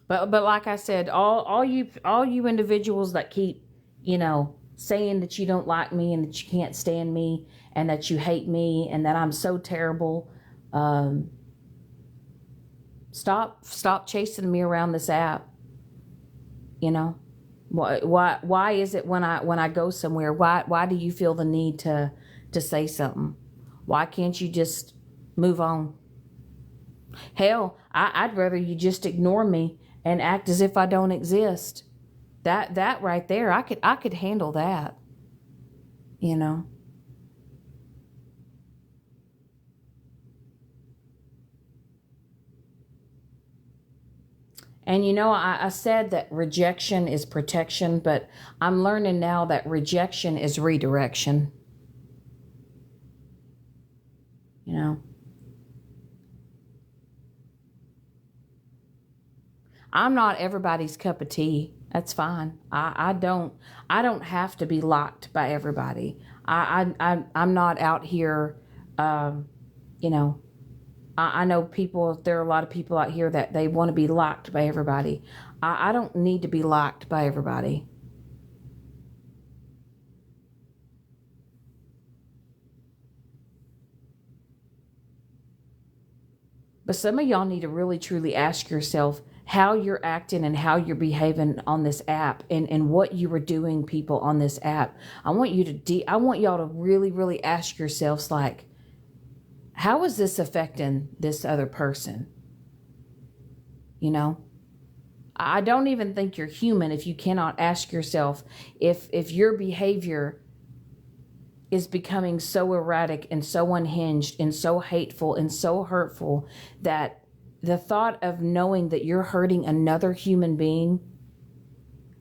But like I said, all you individuals that keep, you know, saying that you don't like me and that you can't stand me and that you hate me and that I'm so terrible, stop chasing me around this app. You know, why is it when I go somewhere, why do you feel the need to say something? Why can't you just move on? Hell, I'd rather you just ignore me and act as if I don't exist. That right there, I could handle that, you know. And I said that rejection is protection, but I'm learning now that rejection is redirection. You know, I'm not everybody's cup of tea. That's fine. I don't have to be liked by everybody. I'm not out here. Um, you know, I know people. There are a lot of people out here that they want to be liked by everybody. I don't need to be liked by everybody. But some of y'all need to really truly ask yourself how you're acting and how you're behaving on this app, and what you were doing people on this app. I want y'all to really, really ask yourselves, like, how is this affecting this other person? You know? I don't even think you're human if you cannot ask yourself if your behavior is becoming so erratic and so unhinged and so hateful and so hurtful that the thought of knowing that you're hurting another human being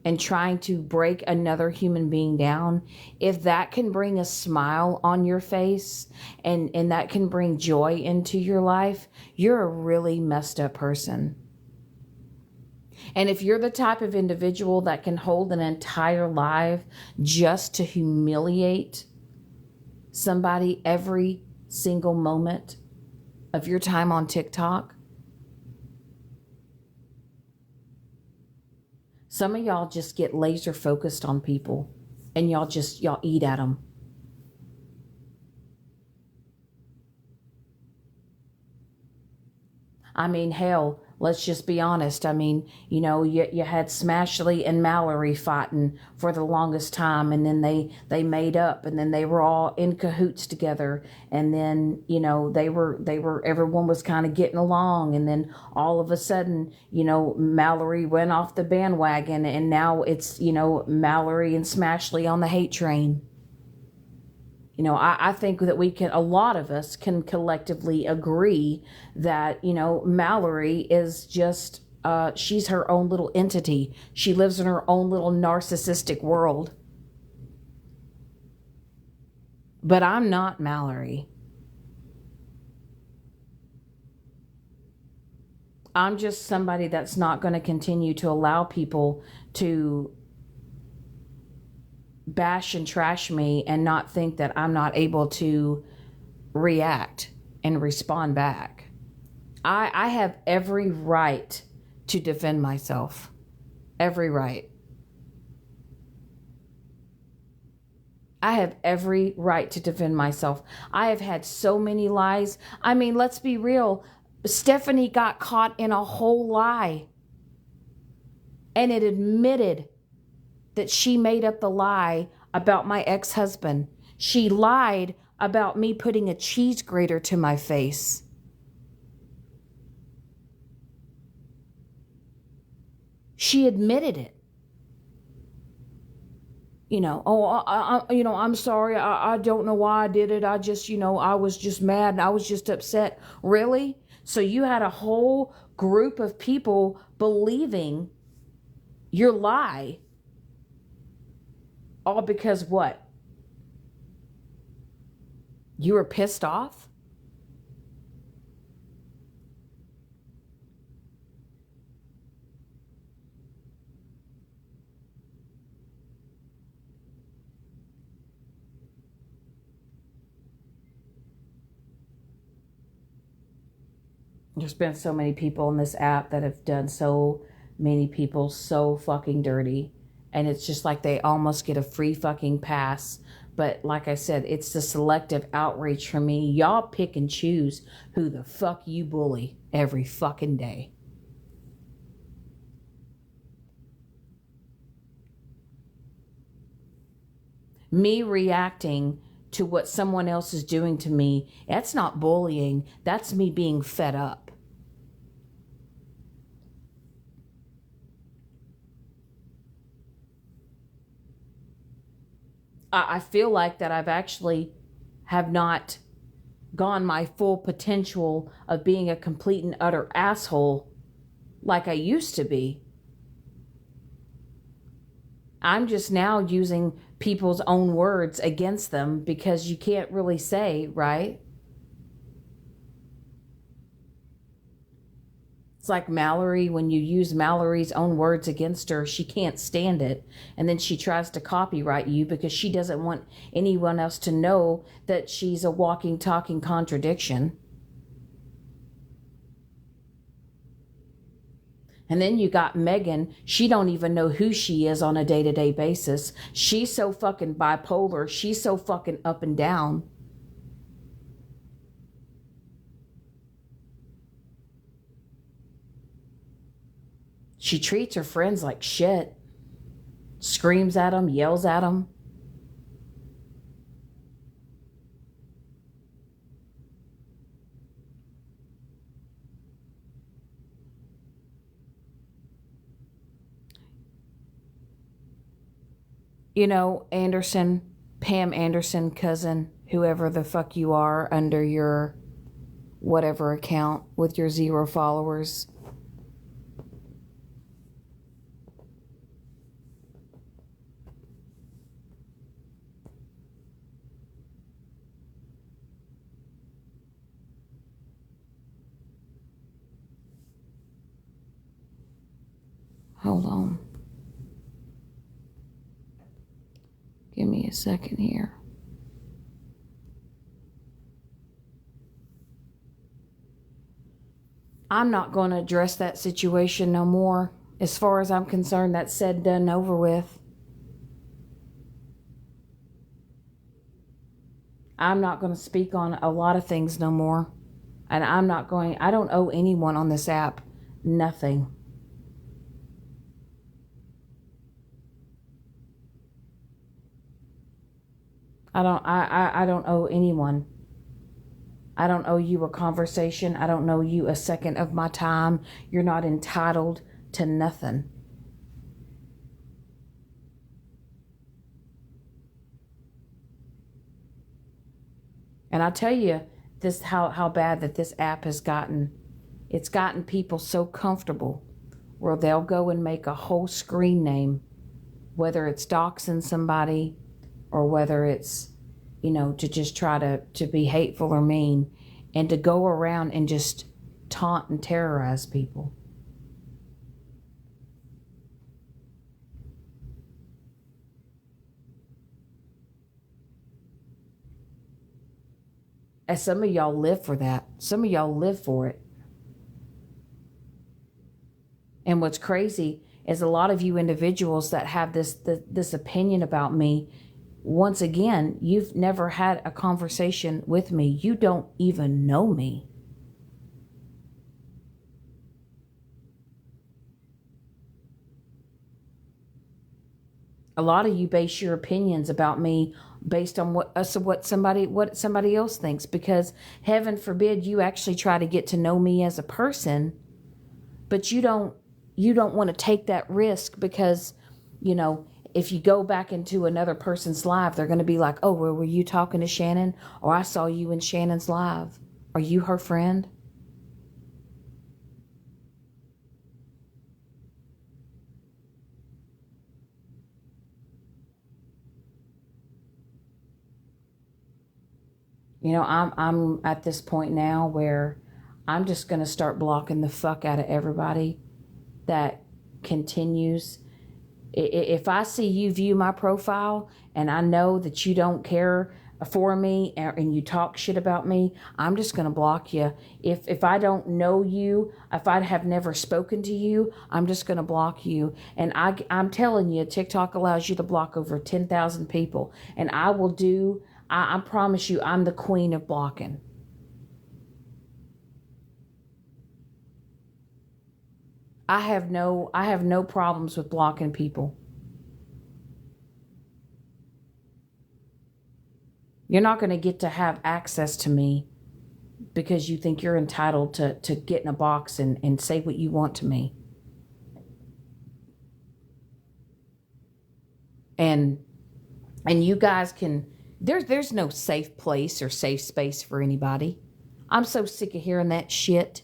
and trying to break another human being down, if that can bring a smile on your face and that can bring joy into your life, you're a really messed up person. And if you're the type of individual that can hold an entire life just to humiliate somebody every single moment of your time on TikTok, some of y'all just get laser focused on people and y'all eat at them. I mean, hell, let's just be honest. I mean, you had Smashley and Mallory fighting for the longest time, and then they made up, and then they were all in cahoots together, and then they were everyone was kind of getting along, and then all of a sudden, Mallory went off the bandwagon, and now it's Mallory and Smashley on the hate train. I think that a lot of us can collectively agree that, Mallory is just, she's her own little entity. She lives in her own little narcissistic world. But I'm not Mallory. I'm just somebody that's not going to continue to allow people to bash and trash me and not think that I'm not able to react and respond back. I have every right to defend myself. Every right. I have every right to defend myself. I have had so many lies. I mean, let's be real. Stephanie got caught in a whole lie. And it admitted that she made up the lie about my ex-husband. She lied about me putting a cheese grater to my face. She admitted it. I'm sorry. I don't know why I did it. I just, I was just mad and I was just upset. Really? So you had a whole group of people believing your lie, all because what? You were pissed off? There's been so many people on this app that have done so many people so fucking dirty. And it's just like they almost get a free fucking pass. But like I said, it's the selective outrage from me. Y'all pick and choose who the fuck you bully every fucking day. Me reacting to what someone else is doing to me, that's not bullying. That's me being fed up. I feel like that I've actually have not gone my full potential of being a complete and utter asshole like I used to be. I'm just now using people's own words against them because you can't really say, right? It's like Mallory, when you use Mallory's own words against her, she can't stand it. And then she tries to copyright you because she doesn't want anyone else to know that she's a walking, talking contradiction. And then you got Megan. She don't even know who she is on a day-to-day basis. She's so fucking bipolar. She's so fucking up and down. She treats her friends like shit. Screams at them, yells at them. You know, Anderson, Pam Anderson, cousin, whoever the fuck you are under your whatever account with your 0 followers. Hold on. Give me a second here. I'm not going to address that situation no more. As far as I'm concerned, that's said, done, over with. I'm not going to speak on a lot of things no more. And I don't owe anyone on this app nothing. I don't owe anyone. I don't owe you a conversation. I don't owe you a second of my time. You're not entitled to nothing. And I tell you this how bad that this app has gotten. It's gotten people so comfortable where they'll go and make a whole screen name, whether it's doxing somebody or whether it's, to just try to be hateful or mean, and to go around and just taunt and terrorize people. And some of y'all live for that. Some of y'all live for it. And what's crazy is a lot of you individuals that have this opinion about me, once again, you've never had a conversation with me. You don't even know me. A lot of you base your opinions about me based on what somebody else thinks, because heaven forbid you actually try to get to know me as a person, but you don't want to take that risk because, if you go back into another person's live, they're going to be like, oh, well, were you talking to Shannon? Or I saw you in Shannon's live. Are you her friend? I'm at this point now where I'm just going to start blocking the fuck out of everybody that continues. If I see you view my profile and I know that you don't care for me and you talk shit about me, I'm just going to block you. If I don't know you, if I have never spoken to you, I'm just going to block you. And I'm telling you, TikTok allows you to block over 10,000 people. And I promise you, I'm the queen of blocking. I have no problems with blocking people. You're not going to get to have access to me because you think you're entitled to get in a box and say what you want to me. And And you guys can, there's no safe place or safe space for anybody. I'm so sick of hearing that shit.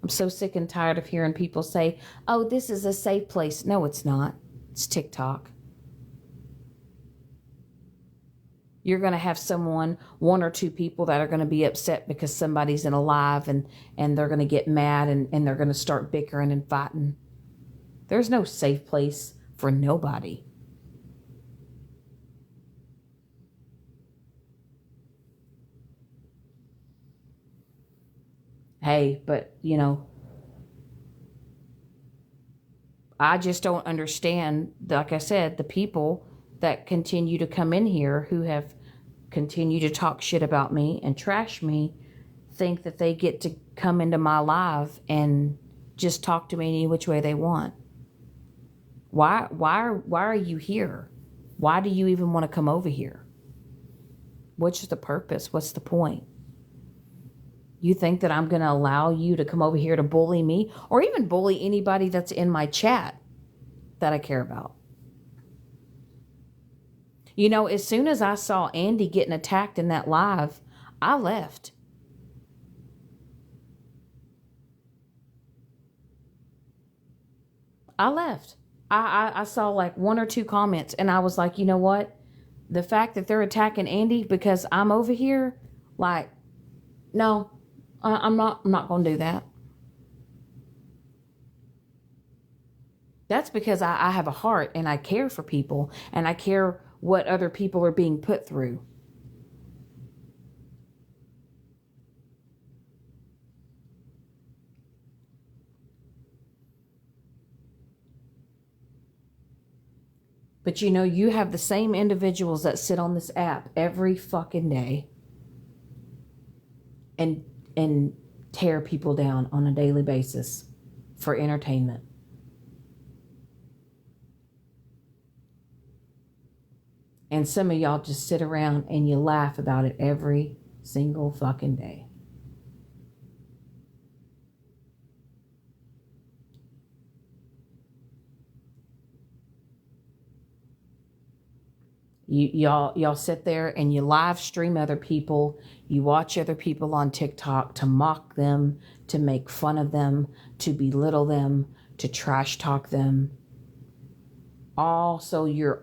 I'm so sick and tired of hearing people say, oh, this is a safe place. No, it's not. It's TikTok. You're going to have one or two people that are going to be upset because somebody's in a live, and they're going to get mad, and they're going to start bickering and fighting. There's no safe place for nobody. Hey, but I just don't understand, like I said, the people that continue to come in here who have continued to talk shit about me and trash me, think that they get to come into my live and just talk to me any which way they want. Why are you here? Why do you even want to come over here? What's the purpose? What's the point? You think that I'm going to allow you to come over here to bully me, or even bully anybody that's in my chat that I care about? As soon as I saw Andy getting attacked in that live, I left. I saw like one or two comments, and I was like, you know what? The fact that they're attacking Andy because I'm over here, like, no, I'm not going to do that. That's because I have a heart, and I care for people, and I care what other people are being put through. But you have the same individuals that sit on this app every fucking day and tear people down on a daily basis for entertainment. And some of y'all just sit around and you laugh about it every single fucking day. Y'all sit there and you live stream other people. You watch other people on TikTok to mock them, to make fun of them, to belittle them, to trash talk them. So your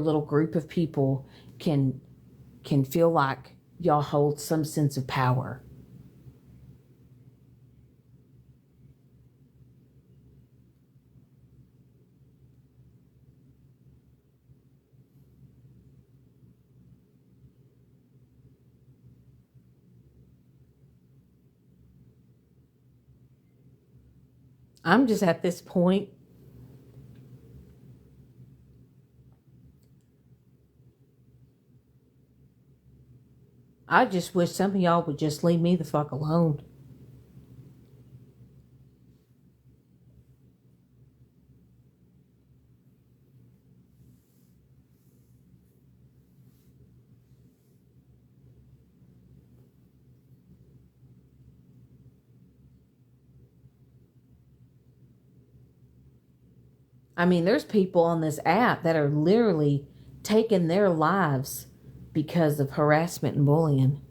little group of people can feel like y'all hold some sense of power. I'm just at this point, I just wish some of y'all would just leave me the fuck alone. I mean, there's people on this app that are literally taking their lives because of harassment and bullying.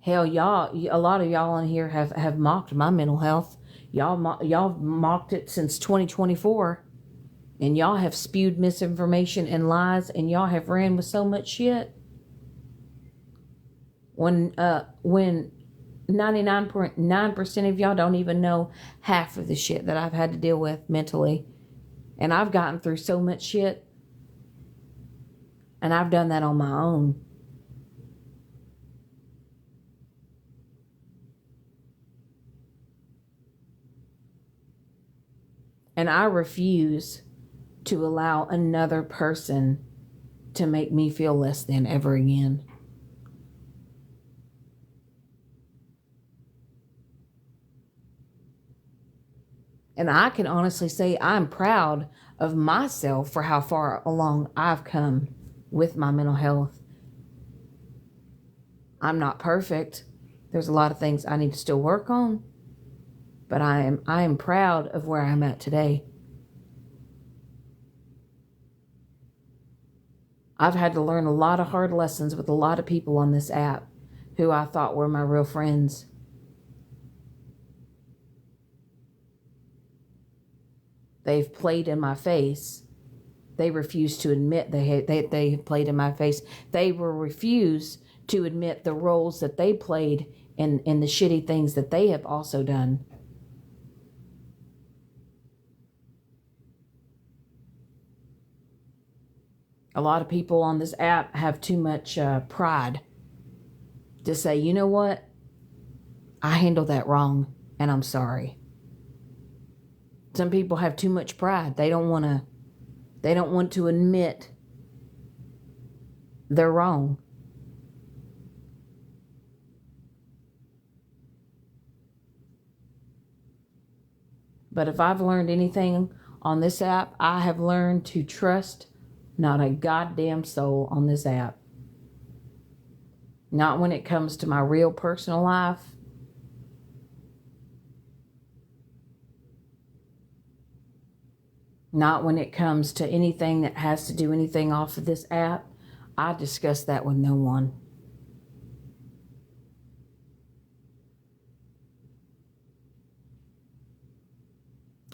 Hell, a lot of y'all on here have mocked my mental health. Y'all mocked it since 2024, and y'all have spewed misinformation and lies, and y'all have ran with so much shit. When 99.9% of y'all don't even know half of the shit that I've had to deal with mentally, and I've gotten through so much shit, and I've done that on my own. And I refuse to allow another person to make me feel less than ever again. And I can honestly say I'm proud of myself for how far along I've come with my mental health. I'm not perfect. There's a lot of things I need to still work on. But I am proud of where I'm at today. I've had to learn a lot of hard lessons with a lot of people on this app who I thought were my real friends. They've played in my face. They refuse to admit they played in my face. They will refuse to admit the roles that they played in the shitty things that they have also done. A lot of people on this app have too much pride to say, you know what? I handled that wrong and I'm sorry. Some people have too much pride. They don't want to admit they're wrong. But if I've learned anything on this app, I have learned to trust not a goddamn soul on this app. Not when it comes to my real personal life. Not when it comes to anything that has to do anything off of this app. I discuss that with no one.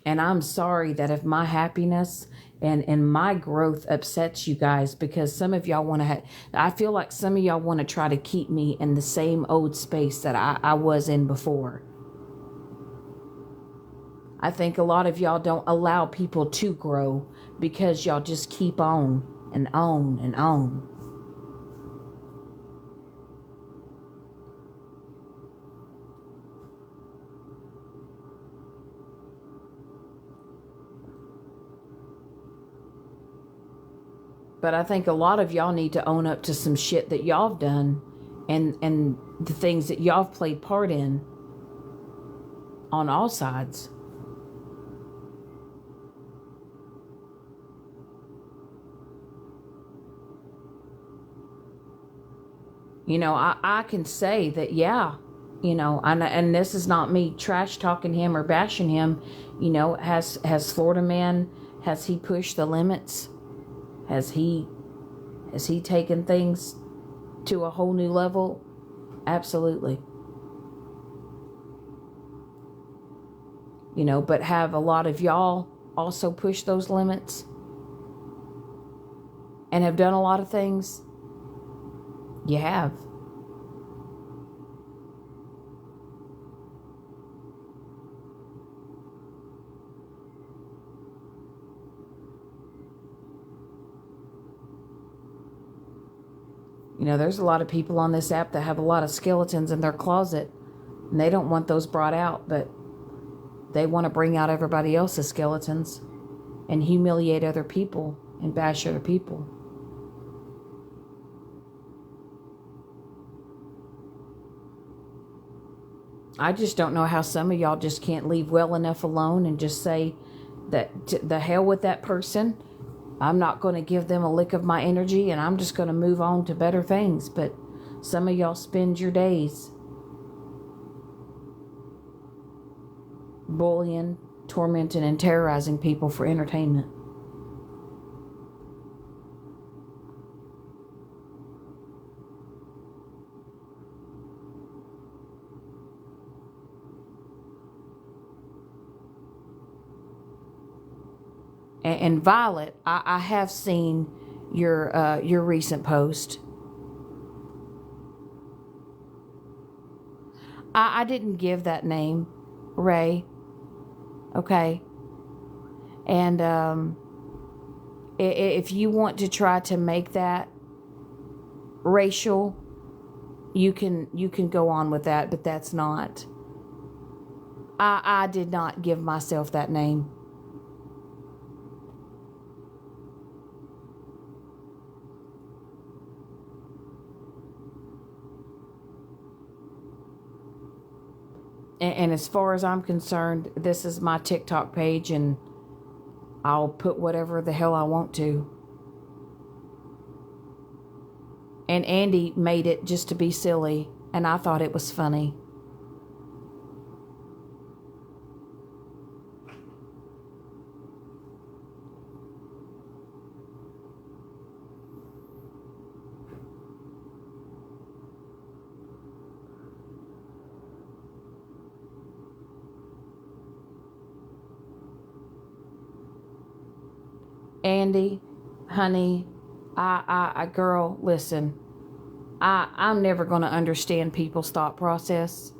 And I'm sorry that if my happiness and my growth upsets you guys, because some of y'all want to I feel like some of y'all want to try to keep me in the same old space that I was in before. I think a lot of y'all don't allow people to grow because y'all just keep on and on and on. But I think a lot of y'all need to own up to some shit that y'all have done and the things that y'all have played part in on all sides. You know, I can say that, yeah, you know, and this is not me trash talking him or bashing him. You know, has Florida Man, has he pushed the limits? Has he taken things to a whole new level? Absolutely. You know, but have a lot of y'all also pushed those limits and have done a lot of things? You have. You know, there's a lot of people on this app that have a lot of skeletons in their closet, and they don't want those brought out, but they want to bring out everybody else's skeletons and humiliate other people and bash other people. I just don't know how some of y'all just can't leave well enough alone and just say that the hell with that person. I'm not going to give them a lick of my energy and I'm just going to move on to better things. But some of y'all spend your days bullying, tormenting, and terrorizing people for entertainment. And Violet, I have seen your recent post. I didn't give that name, Ray. Okay. And if you want to try to make that racial, you can go on with that, but that's not. I did not give myself that name. And as far as I'm concerned, this is my TikTok page, and I'll put whatever the hell I want to. And Andy made it just to be silly, and I thought it was funny. Andy, honey, girl, listen. I'm never going to understand people's thought process.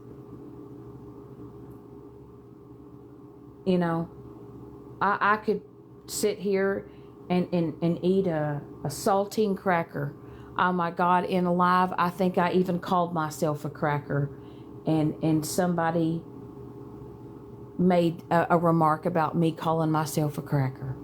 You know, I could sit here and eat a saltine cracker. Oh my God, in alive, I think I even called myself a cracker. And somebody made a remark about me calling myself a cracker.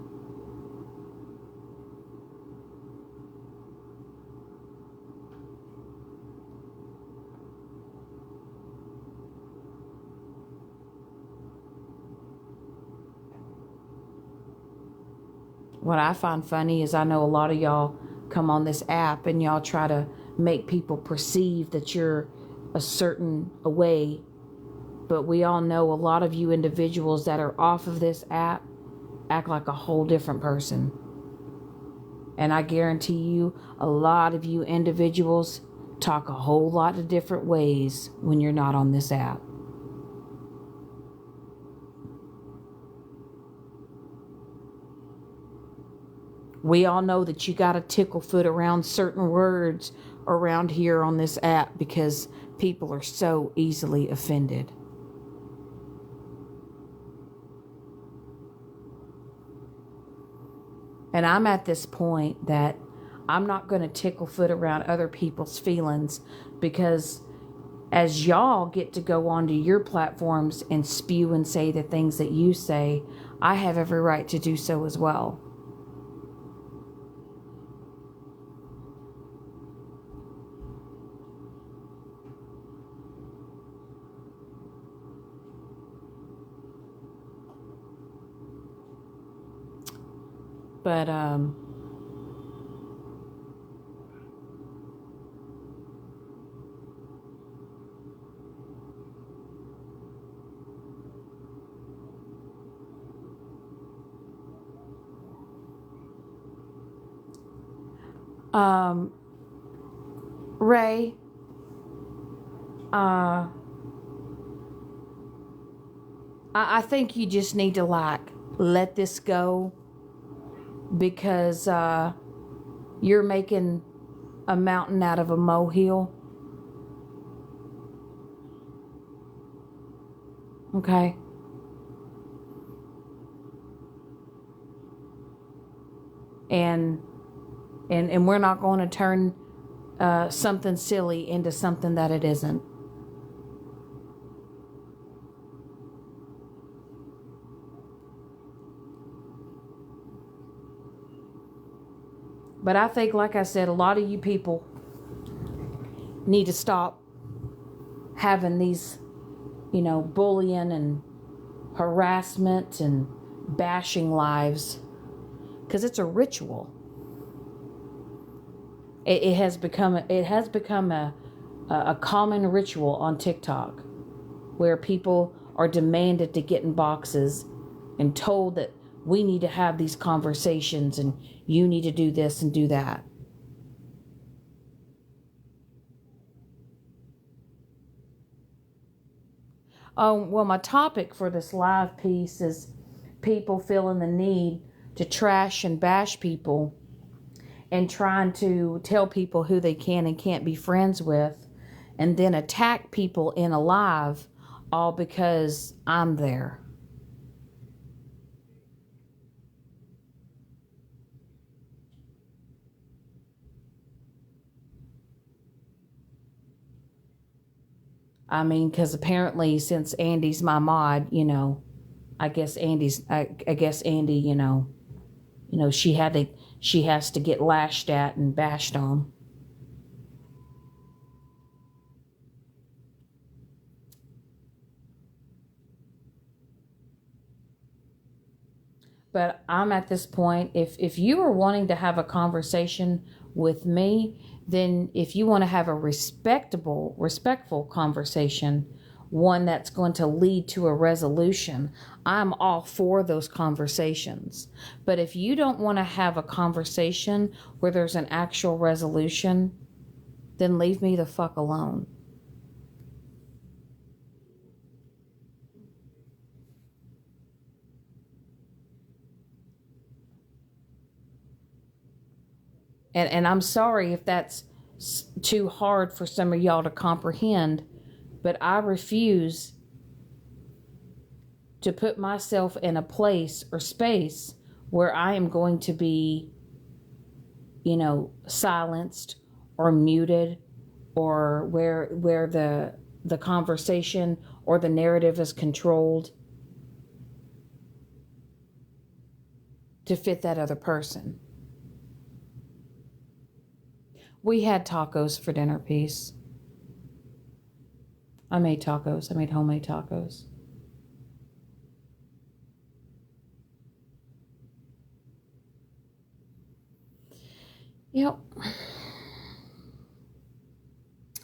What I find funny is I know a lot of y'all come on this app and y'all try to make people perceive that you're a certain way, but we all know a lot of you individuals that are off of this app act like a whole different person. And I guarantee you, a lot of you individuals talk a whole lot of different ways when you're not on this app. We all know that you got to tickle foot around certain words around here on this app because people are so easily offended. And I'm at this point that I'm not going to tickle foot around other people's feelings, because as y'all get to go onto your platforms and spew and say the things that you say, I have every right to do so as well. But Ray, I think you just need to like let this go, because you're making a mountain out of a molehill. Okay. And we're not going to turn something silly into something that it isn't. But I think, like I said, a lot of you people need to stop having these, bullying and harassment and bashing lives, because it's a ritual. It has become a common ritual on TikTok, where people are demanded to get in boxes and told that we need to have these conversations and you need to do this and do that. Well, my topic for this live piece is people feeling the need to trash and bash people and trying to tell people who they can and can't be friends with, and then attack people in a live, all because I'm there. I mean, because apparently, since Andy's my mod, I guess Andy, she has to get lashed at and bashed on. But I'm at this point, if you are wanting to have a conversation with me, then if you want to have a respectful conversation, one that's going to lead to a resolution, I'm all for those conversations. But if you don't want to have a conversation where there's an actual resolution, then leave me the fuck alone. And I'm sorry if that's too hard for some of y'all to comprehend, but I refuse to put myself in a place or space where I am going to be, silenced or muted, or where the conversation or the narrative is controlled to fit that other person. We had tacos for dinner, Peace. I made tacos. I made homemade tacos. Yep.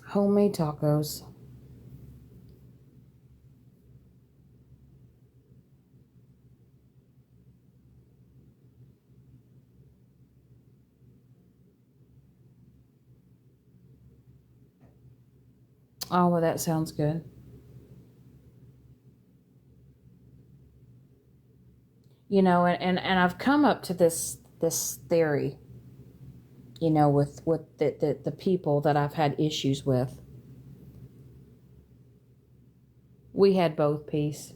Homemade tacos. Oh, well, that sounds good. And I've come up to this theory, with the people that I've had issues with. We had both, Peace.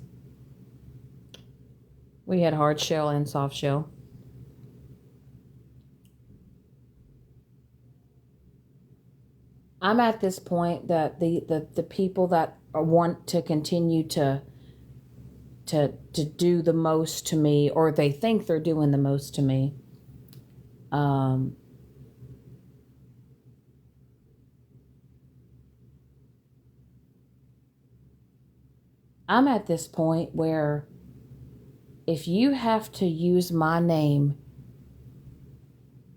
We had hard shell and soft shell. I'm at this point that the people that want to continue to do the most to me, or they think they're doing the most to me, I'm at this point where if you have to use my name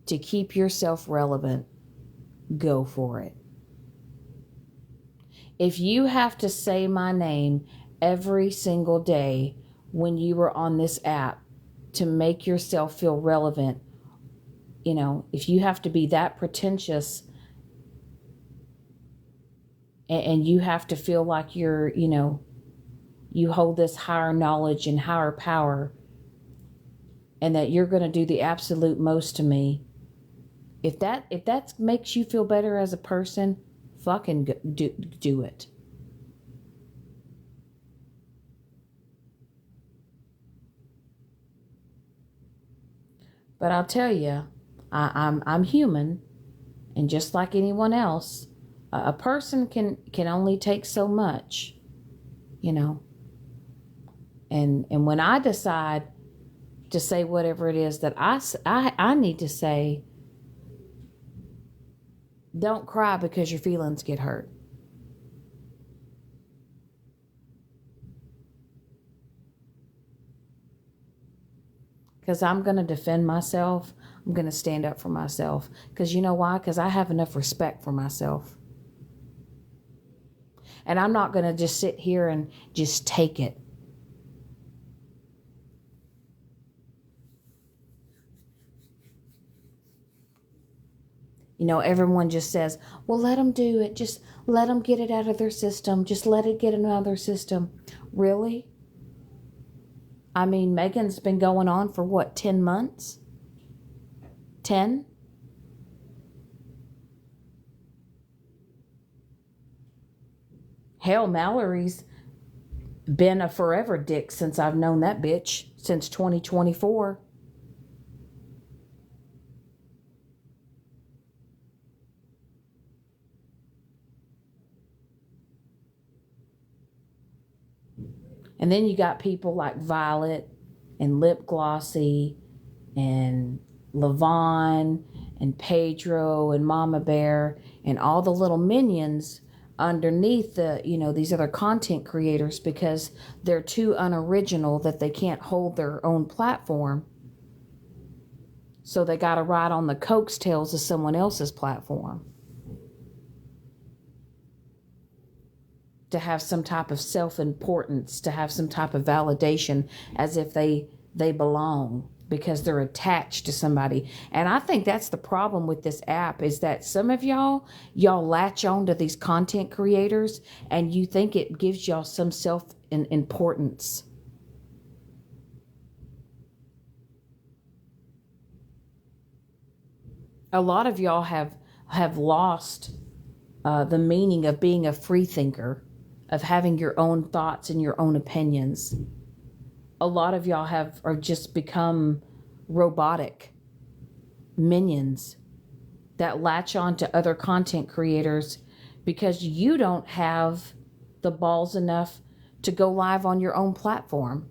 to keep yourself relevant, go for it. If you have to say my name every single day when you were on this app to make yourself feel relevant, if you have to be that pretentious and you have to feel like you're, you hold this higher knowledge and higher power, and that you're going to do the absolute most to me, if that makes you feel better as a person, fucking do it. But I'll tell you, I'm human, and just like anyone else, a person can only take so much, And when I decide to say whatever it is that I need to say, don't cry because your feelings get hurt. Because I'm going to defend myself. I'm going to stand up for myself. Because you know why? Because I have enough respect for myself. And I'm not going to just sit here and just take it. Everyone just says, well, let them do it. Just let them get it out of their system. Just let it get out of their system. Really? I mean, Megan's been going on for what, 10 months? 10? Hell, Mallory's been a forever dick since I've known that bitch, since 2024. And then you got people like Violet and Lip Glossy and Levon and Pedro and Mama Bear and all the little minions underneath these other content creators, because they're too unoriginal that they can't hold their own platform. So they got to ride on the coattails of someone else's platform to have some type of self-importance, to have some type of validation, as if they belong because they're attached to somebody. And I think that's the problem with this app, is that some of y'all latch on to these content creators and you think it gives y'all some self-importance. A lot of y'all have lost the meaning of being a free thinker, of having your own thoughts and your own opinions. A lot of y'all are just become robotic minions that latch on to other content creators because you don't have the balls enough to go live on your own platform.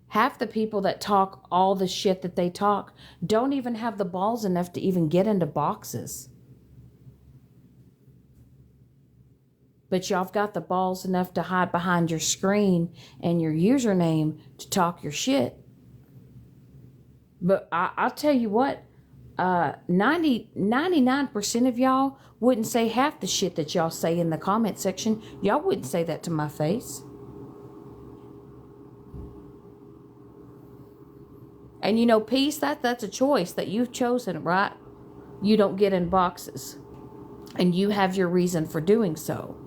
Half the people that talk all the shit that they talk don't even have the balls enough to even get into boxes. But y'all have got the balls enough to hide behind your screen and your username to talk your shit. But I'll tell you what, 99% of y'all wouldn't say half the shit that y'all say in the comment section. Y'all wouldn't say that to my face. And you know, peace, that's a choice that you've chosen, right? You don't get in boxes. And you have your reason for doing so.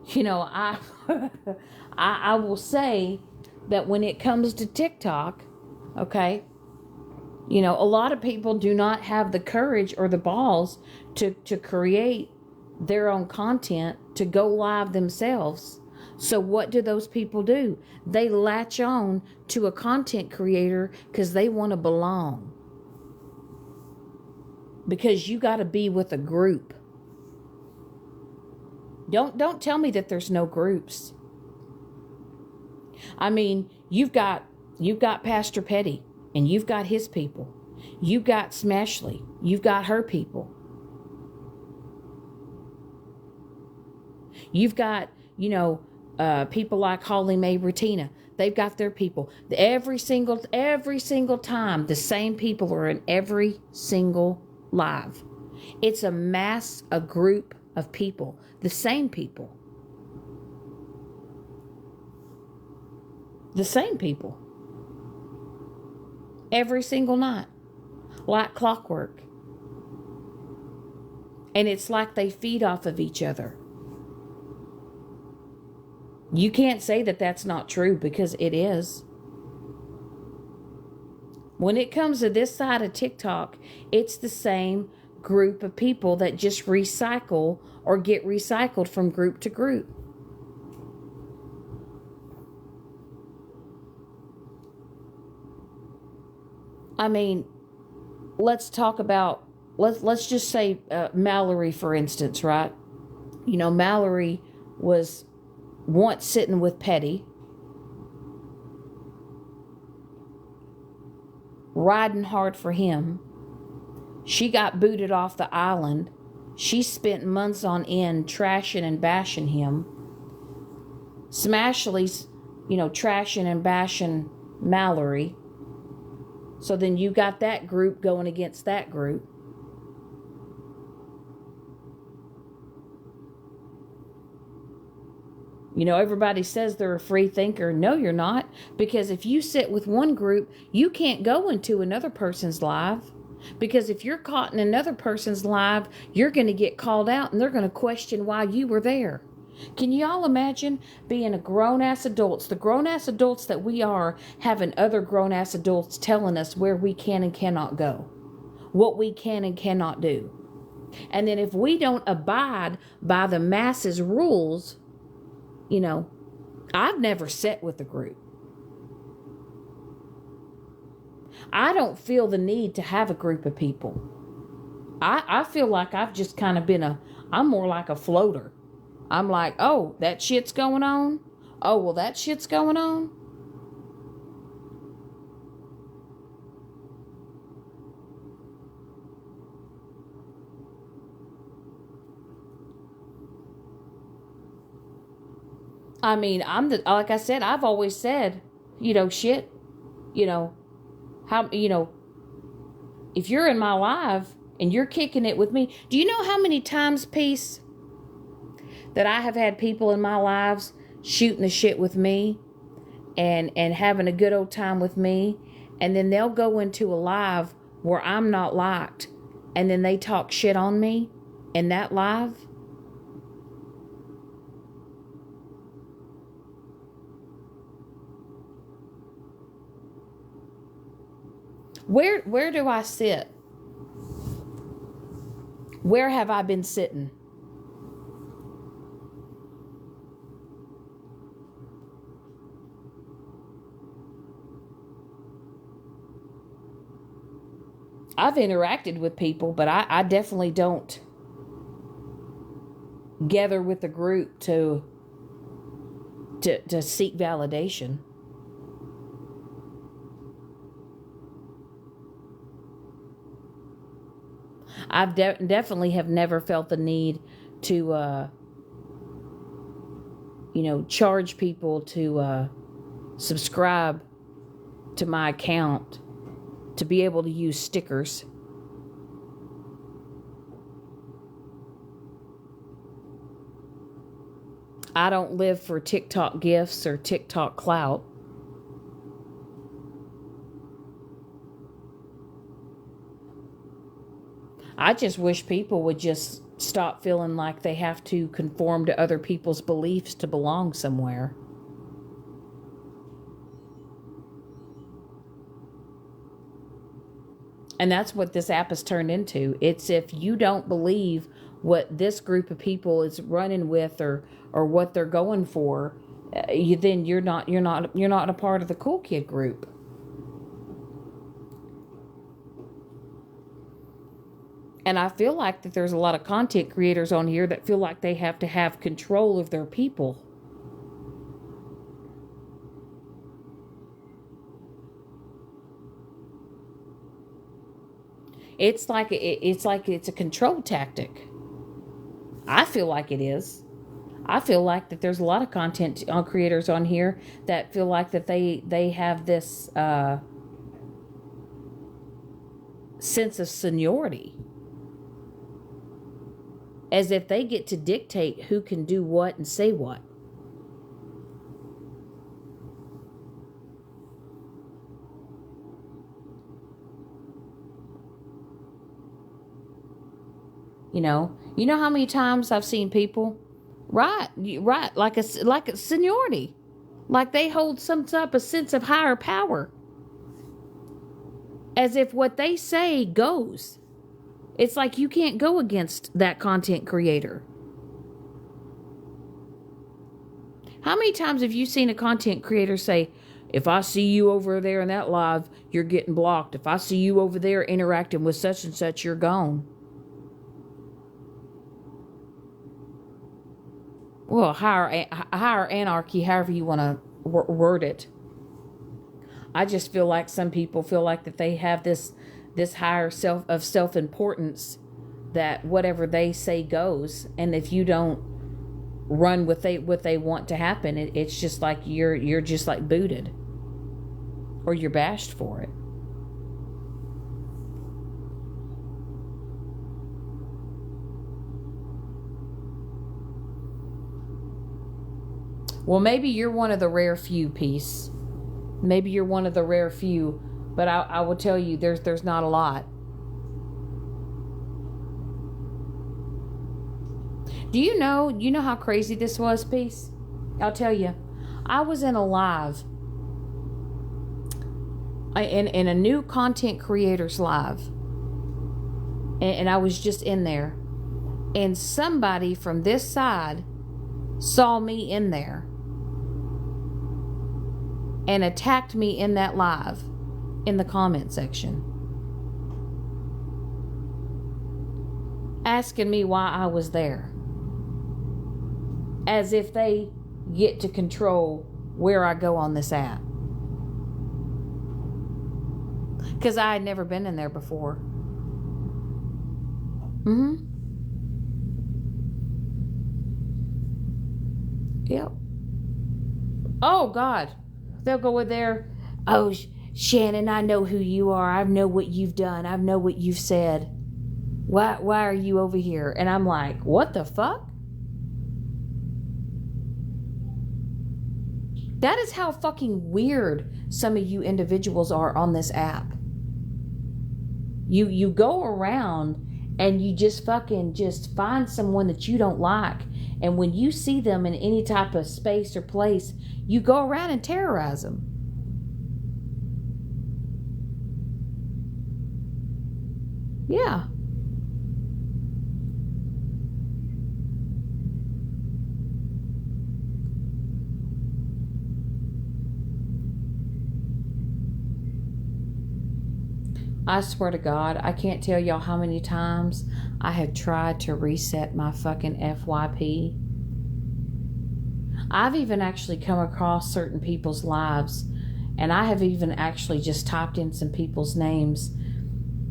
You know, I will say that when it comes to TikTok, okay, you know, a lot of people do not have the courage or the balls to create their own content, to go live themselves. So what do those people do? They latch on to a content creator because they want to belong. Because you got to be with a group. Don't tell me that there's no groups. I mean, you've got Pastor Petty, and you've got his people. You've got Smashley. You've got her people. You've got, you know, people like Holly Mae Rutina. They've got their people. Every single time, the same people are in every single live. It's a group of people, the same people. The same people. Every single night. Like clockwork. And it's like they feed off of each other. You can't say that that's not true, because it is. When it comes to this side of TikTok, it's the same group of people that just recycle or get recycled from group to group. I mean, let's just say Mallory, for instance, right? You know, Mallory was once sitting with Petty, riding hard for him. She got booted off the island. She spent months on end trashing and bashing him. Smashley's, you know, trashing and bashing Mallory. So then you got that group going against that group. You know, everybody says they're a free thinker. No, you're not. Because if you sit with one group, you can't go into another person's live. Because if you're caught in another person's live, you're going to get called out and they're going to question why you were there. Can y'all imagine being a grown-ass adults, the grown-ass adults that we are, having other grown-ass adults telling us where we can and cannot go, what we can and cannot do. And then if we don't abide by the masses' rules, you know, I've never sat with a group. I don't feel the need to have a group of people. I feel like I've just kind of I'm more like a floater. I'm like, oh, that shit's going on? Oh, well, that shit's going on? I mean, like I said, I've always said, you know, shit, you know, how, you know, if you're in my live and you're kicking it with me, do you know how many times, Peace, that I have had people in my lives shooting the shit with me and having a good old time with me, and then they'll go into a live where I'm not liked, and then they talk shit on me? in that live, where do I sit? Where have I been sitting? I've interacted with people, but I definitely don't gather with the group to seek validation. I've definitely have never felt the need to charge people to subscribe to my account to be able to use stickers. I don't live for TikTok gifts or TikTok clout. I just wish people would just stop feeling like they have to conform to other people's beliefs to belong somewhere. And that's what this app has turned into. It's if you don't believe what this group of people is running with or what they're going for, then you're not a part of the cool kid group. And I feel like that there's a lot of content creators on here that feel like they have to have control of their people. It's like it's a control tactic. I feel like it is. I feel like that there's a lot of content creators on here that feel like that they have this sense of seniority, as if they get to dictate who can do what and say what. You know how many times I've seen people, right, like a seniority, like they hold some type of sense of higher power, as if what they say goes. It's like you can't go against that content creator. How many times have you seen a content creator say, if I see you over there in that live, you're getting blocked. If I see you over there interacting with such and such, you're gone. Well, higher anarchy, however you want to word it. I just feel like some people feel like that they have this higher self-importance, that whatever they say goes, and if you don't run what they want to happen, it's just like you're just like booted, or you're bashed for it. Well, maybe you're one of the rare few, Peace. Maybe you're one of the rare few, but I will tell you, there's not a lot. Do you know how crazy this was, Peace? I'll tell you. I was in a live, in a new content creators live, and I was just in there, and somebody from this side saw me in there and attacked me in that live in the comment section, asking me why I was there, as if they get to control where I go on this app, because I had never been in there before. Yep. Oh God, they'll go in there. Oh, Shannon, I know who you are. I know what you've done. I know what you've said. Why are you over here? And I'm like, what the fuck? That is how fucking weird some of you individuals are on this app. You go around and you just fucking just find someone that you don't like, and when you see them in any type of space or place, you go around and terrorize them. Yeah. I swear to God, I can't tell y'all how many times I have tried to reset my fucking FYP. I've even actually come across certain people's lives, and I have even actually just typed in some people's names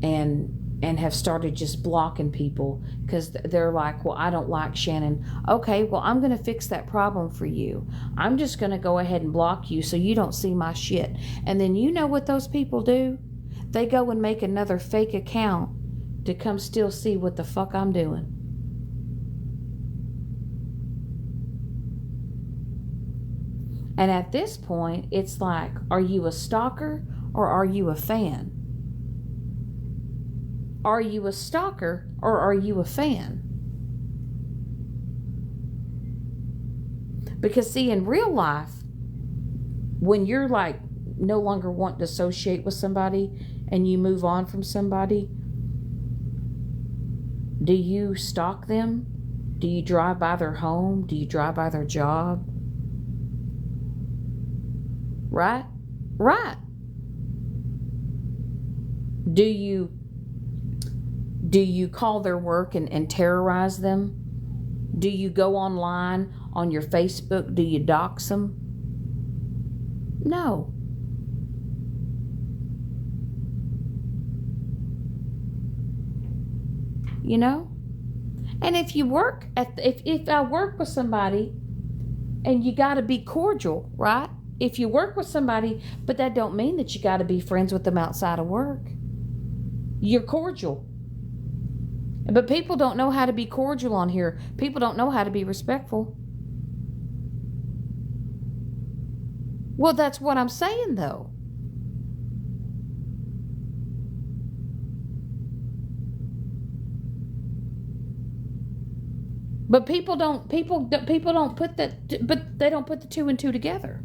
and have started just blocking people because they're like, well, I don't like Shannon. Okay, well, I'm going to fix that problem for you. I'm just going to go ahead and block you so you don't see my shit. And then you know what those people do? They go and make another fake account to come still see what the fuck I'm doing. And at this point, it's like, are you a stalker or are you a fan? Are you a stalker or are you a fan? Because see, in real life, when you're like no longer want to associate with somebody and you move on from somebody, do you stalk them? Do you drive by their home? Do you drive by their job? Right? Right. Do you call their work and terrorize them? Do you go online on your Facebook? Do you dox them? No. You know? And if you work if I work with somebody, and you got to be cordial, right? If you work with somebody, but that don't mean that you got to be friends with them outside of work. You're cordial. But people don't know how to be cordial on here. People don't know how to be respectful. Well, that's what I'm saying, though. But people don't put that, but they don't put the two and two together.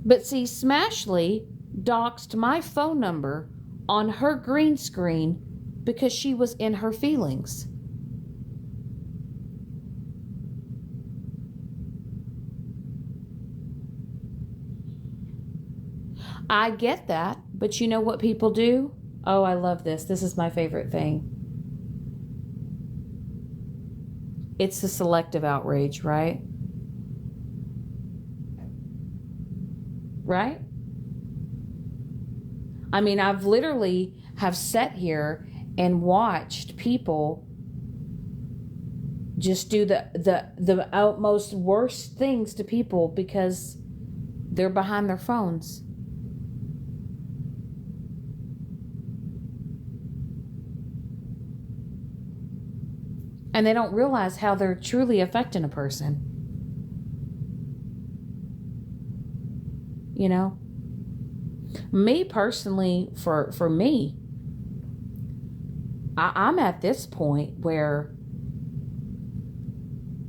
But see, Smashley doxed my phone number on her green screen because she was in her feelings. I get that, but you know what people do? Oh, I love this. This is my favorite thing. It's the selective outrage, right? Right? I mean, I've literally have sat here and watched people just do the utmost worst things to people because they're behind their phones. And they don't realize how they're truly affecting a person. You know? Me personally, for me, I'm at this point where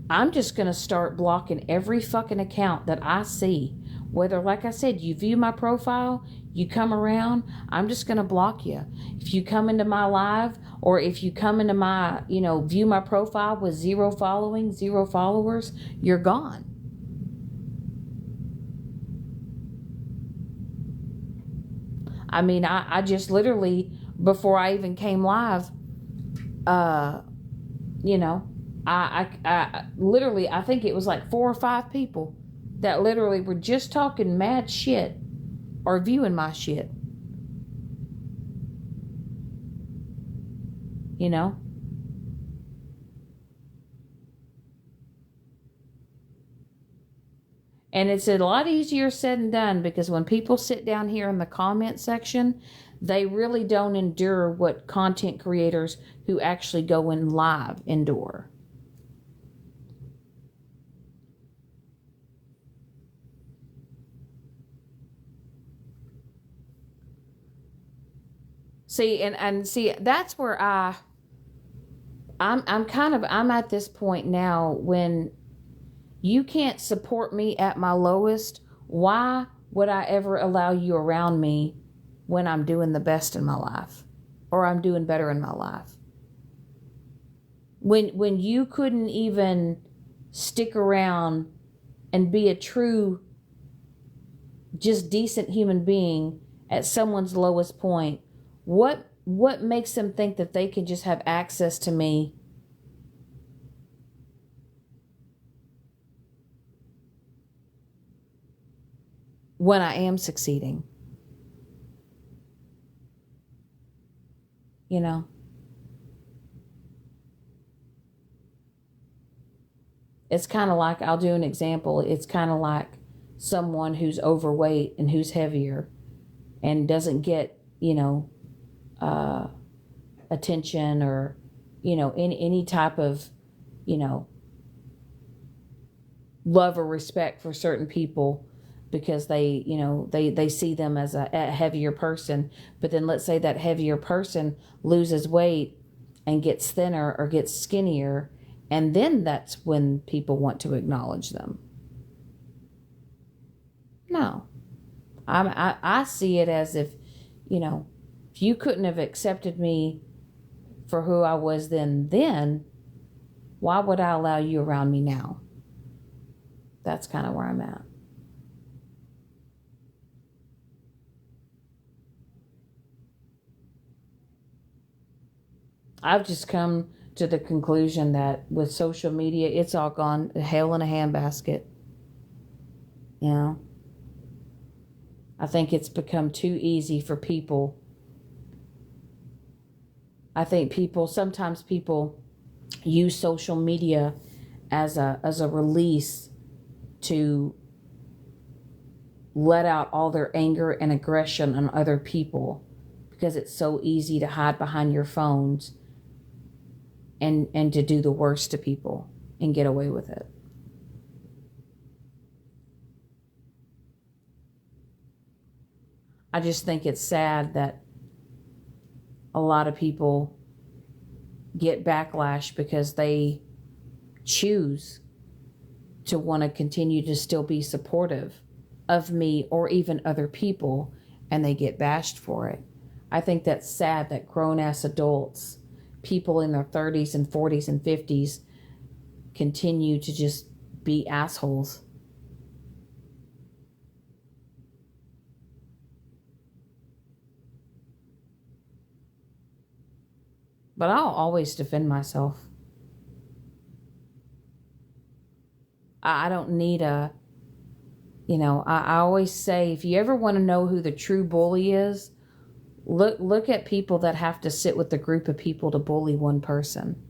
I'm just going to start blocking every fucking account that I see. Whether, like I said, you view my profile, you come around, I'm just going to block you. If you come into my live, or if you come into my, view my profile with 0 following, 0 followers, you're gone. I mean, I just literally, before I even came live, I literally, I think it was like 4 or 5 people that literally were just talking mad shit or viewing my shit. You know? And it's a lot easier said than done, because when people sit down here in the comment section, they really don't endure what content creators who actually go in live endure. See, and see, that's where I'm at this point now when you can't support me at my lowest. Why would I ever allow you around me when I'm doing the best in my life or I'm doing better in my life? When you couldn't even stick around and be a true, just decent human being at someone's lowest point, what makes them think that they can just have access to me when I am succeeding? You know? It's kind of like, I'll do an example. It's kind of like someone who's overweight and who's heavier and doesn't get, uh, attention or, any type of, you know, love or respect for certain people because they see them as a heavier person. But then let's say that heavier person loses weight and gets thinner or gets skinnier, and then that's when people want to acknowledge them. No, I see it as if you couldn't have accepted me for who I was then why would I allow you around me now? That's kind of where I'm at. I've just come to the conclusion that with social media, it's all gone hell in a handbasket. You know, I think it's become too easy for people. I think sometimes people use social media as a release to let out all their anger and aggression on other people because it's so easy to hide behind your phones and to do the worst to people and get away with it. I just think it's sad that a lot of people get backlash because they choose to want to continue to still be supportive of me or even other people, and they get bashed for it. I think that's sad that grown-ass adults, people in their 30s and 40s and 50s, continue to just be assholes. But I'll always defend myself. I don't need I always say, if you ever want to know who the true bully is, look at people that have to sit with a group of people to bully one person.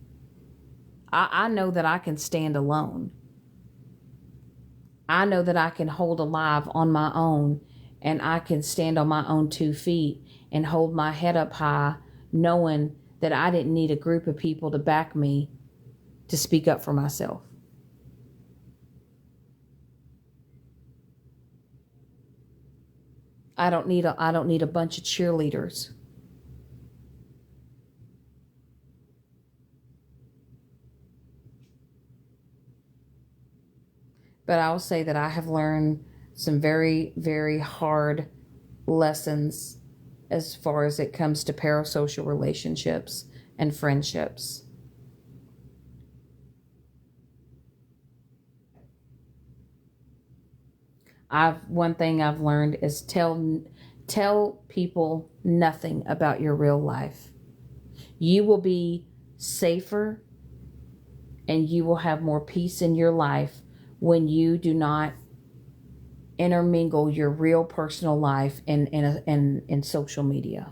I know that I can stand alone. I know that I can hold alive on my own, and I can stand on my own 2 feet and hold my head up high, knowing that I didn't need a group of people to back me to speak up for myself. I don't need a bunch of cheerleaders. But I'll say that I have learned some very, very hard lessons as far as it comes to parasocial relationships and friendships. One thing I've learned is tell people nothing about your real life. You will be safer and you will have more peace in your life when you do not intermingle your real personal life in social media.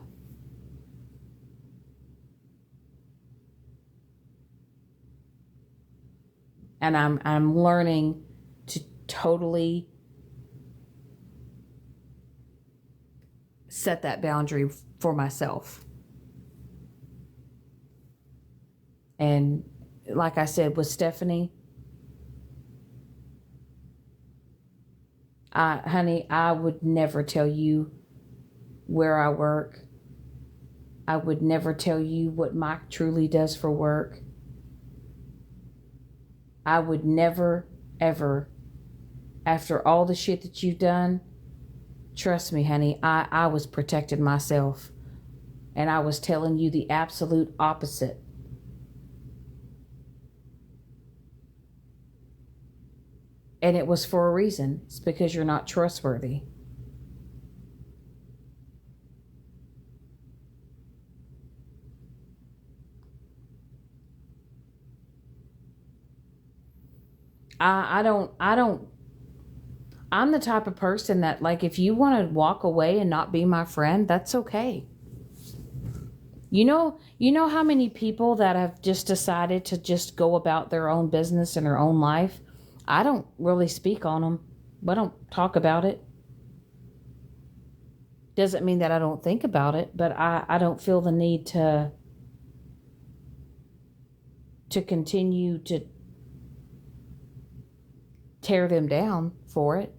And I'm learning to totally set that boundary for myself. And like I said with Stephanie, honey, I would never tell you where I work. I would never tell you what Mike truly does for work. I would never, ever, after all the shit that you've done, trust me, honey, I was protecting myself. And I was telling you the absolute opposite. And it was for a reason. It's because you're not trustworthy. I don't, I'm the type of person that, like, if you want to walk away and not be my friend, that's okay. You know how many people that have just decided to just go about their own business and their own life? I don't really speak on them. I don't talk about it. Doesn't mean that I don't think about it, but I don't feel the need to continue to tear them down for it.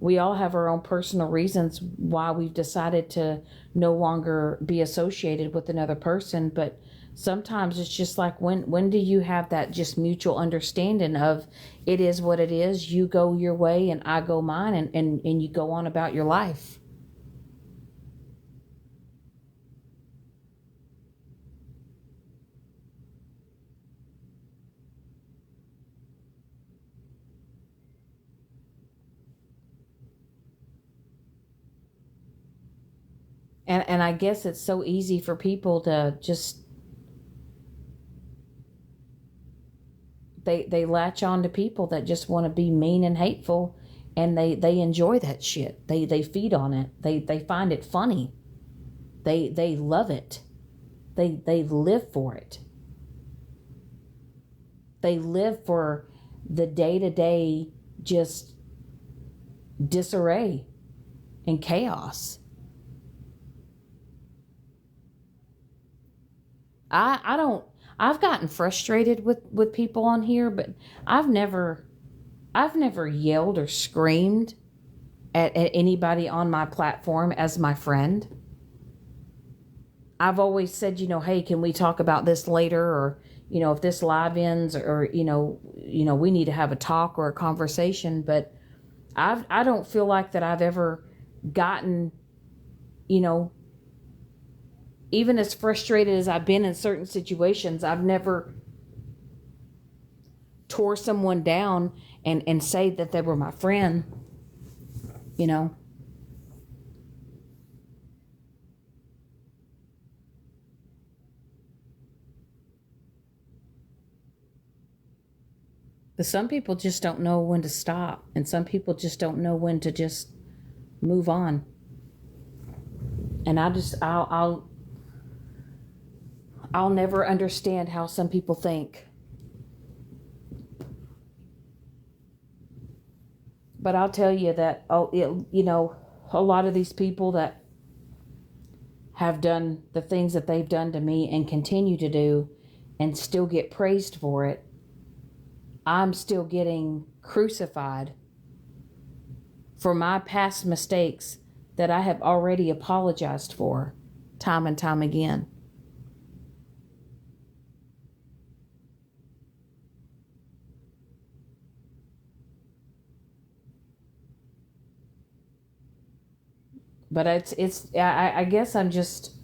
We all have our own personal reasons why we've decided to no longer be associated with another person, but sometimes it's just like, when do you have that just mutual understanding of, it is what it is, you go your way and I go mine, and you go on about your life. And I guess it's so easy for people to just, they latch on to people that just want to be mean and hateful, and they enjoy that shit. They feed on it. They find it funny. They love it. They live for it. They live for the day-to-day just disarray and chaos. I don't, I've gotten frustrated with people on here, but I've never I've never yelled or screamed at anybody on my platform as my friend. I've always said, hey, can we talk about this later? Or, if this live ends, or, we need to have a talk or a conversation. But I don't feel like that I've ever gotten, you know, even as frustrated as I've been in certain situations, I've never tore someone down and say that they were my friend, you know. But some people just don't know when to stop, and some people just don't know when to just move on. And I'll never understand how some people think. But I'll tell you that, a lot of these people that have done the things that they've done to me and continue to do and still get praised for it, I'm still getting crucified for my past mistakes that I have already apologized for time and time again. But I guess I'm just,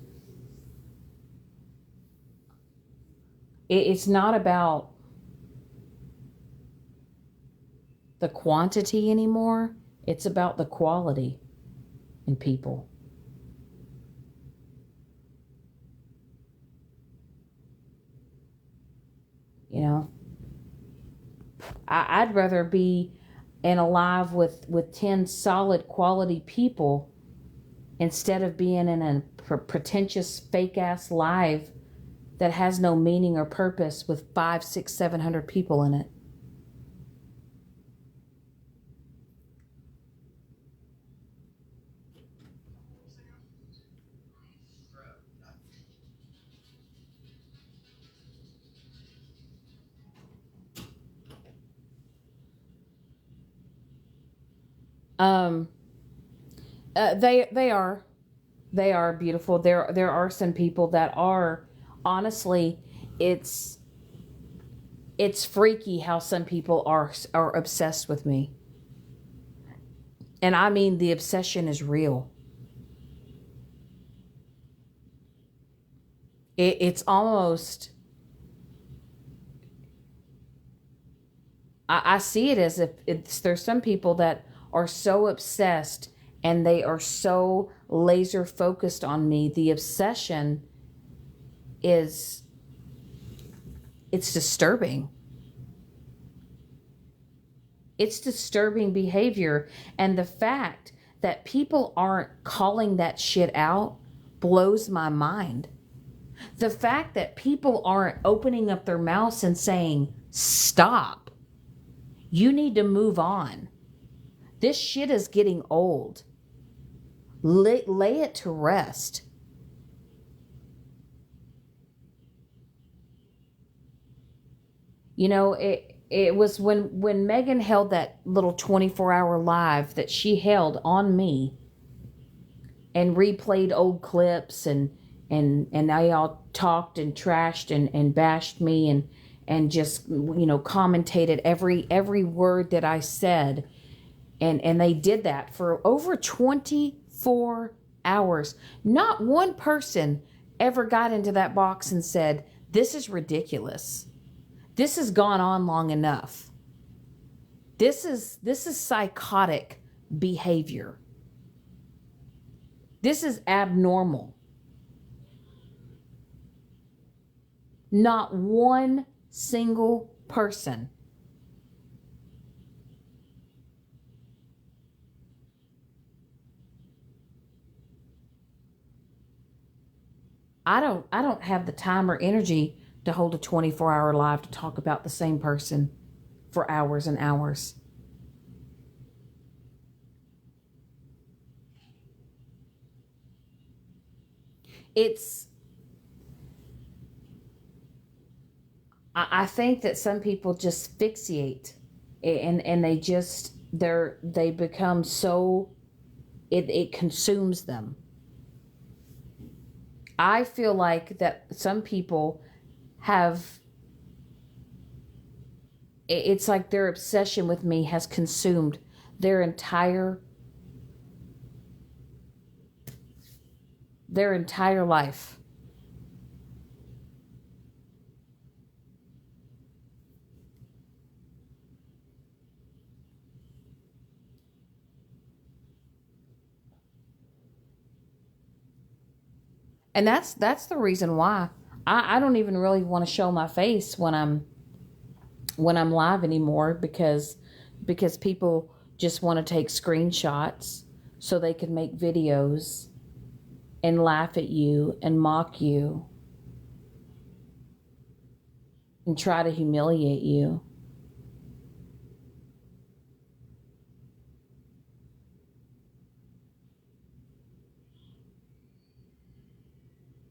it's not about the quantity anymore. It's about the quality in people. You know, I'd rather be and alive with 10 solid quality people instead of being in a pretentious fake ass live that has no meaning or purpose with 5, 6, 700 people in it. Um, they are. They are beautiful. There are some people that are, honestly, it's it's freaky how some people are obsessed with me. And I mean, the obsession is real. It's almost, I see it as if there's some people that are so obsessed and they are so laser focused on me. The obsession is, it's disturbing. It's disturbing behavior. And the fact that people aren't calling that shit out blows my mind. The fact that people aren't opening up their mouths and saying, stop, you need to move on. This shit is getting old. Lay it to rest. You know, it was when Megan held that little 24-hour live that she held on me and replayed old clips, and they all talked and trashed and bashed me and just, you know, commentated every word that I said, and they did that for over 24 hours. Not one person ever got into that box and said, this is ridiculous. This has gone on long enough. This is psychotic behavior. This is abnormal. Not one single person. I don't have the time or energy to hold a 24-hour live to talk about the same person for hours and hours. It's, I think that some people just fixate, and they become so, it consumes them. I feel like that some people have, it's like their obsession with me has consumed their entire life. And that's the reason why I don't even really want to show my face when I'm live anymore, because people just want to take screenshots so they can make videos and laugh at you and mock you and try to humiliate you.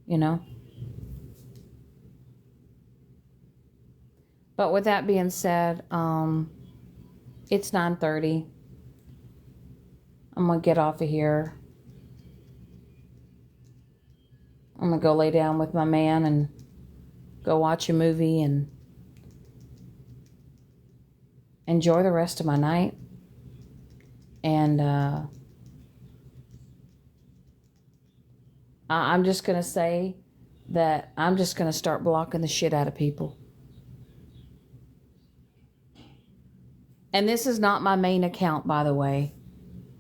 You know? But with that being said, it's 9:30. I'm gonna get off of here. I'm gonna go lay down with my man and go watch a movie and enjoy the rest of my night. And I'm just gonna say that I'm just gonna start blocking the shit out of people. And this is not my main account, by the way.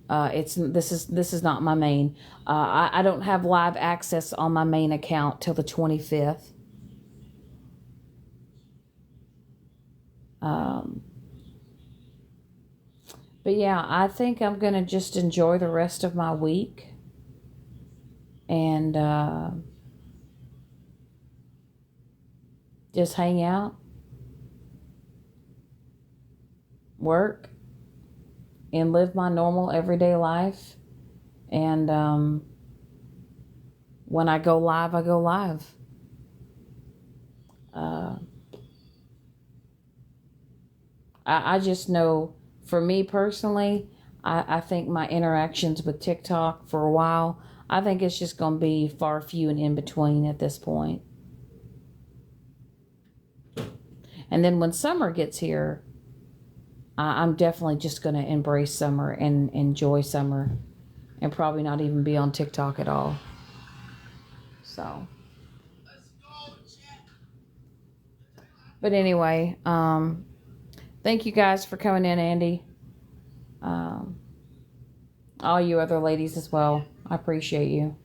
This is not my main. I don't have live access on my main account till the 25th. But yeah, I think I'm gonna just enjoy the rest of my week and just hang out, work, and live my normal everyday life. And when I go live, I go live. I just know, for me personally, I think my interactions with TikTok for a while, I think it's just going to be far few and in between at this point. And then when summer gets here, I'm definitely just going to embrace summer and enjoy summer and probably not even be on TikTok at all. So. But anyway, thank you guys for coming in, Andy. All you other ladies as well. I appreciate you.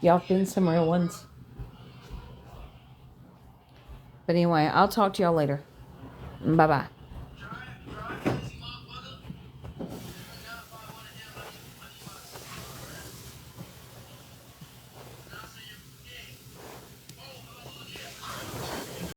Y'all have been some real ones. But anyway, I'll talk to y'all later. Bye-bye.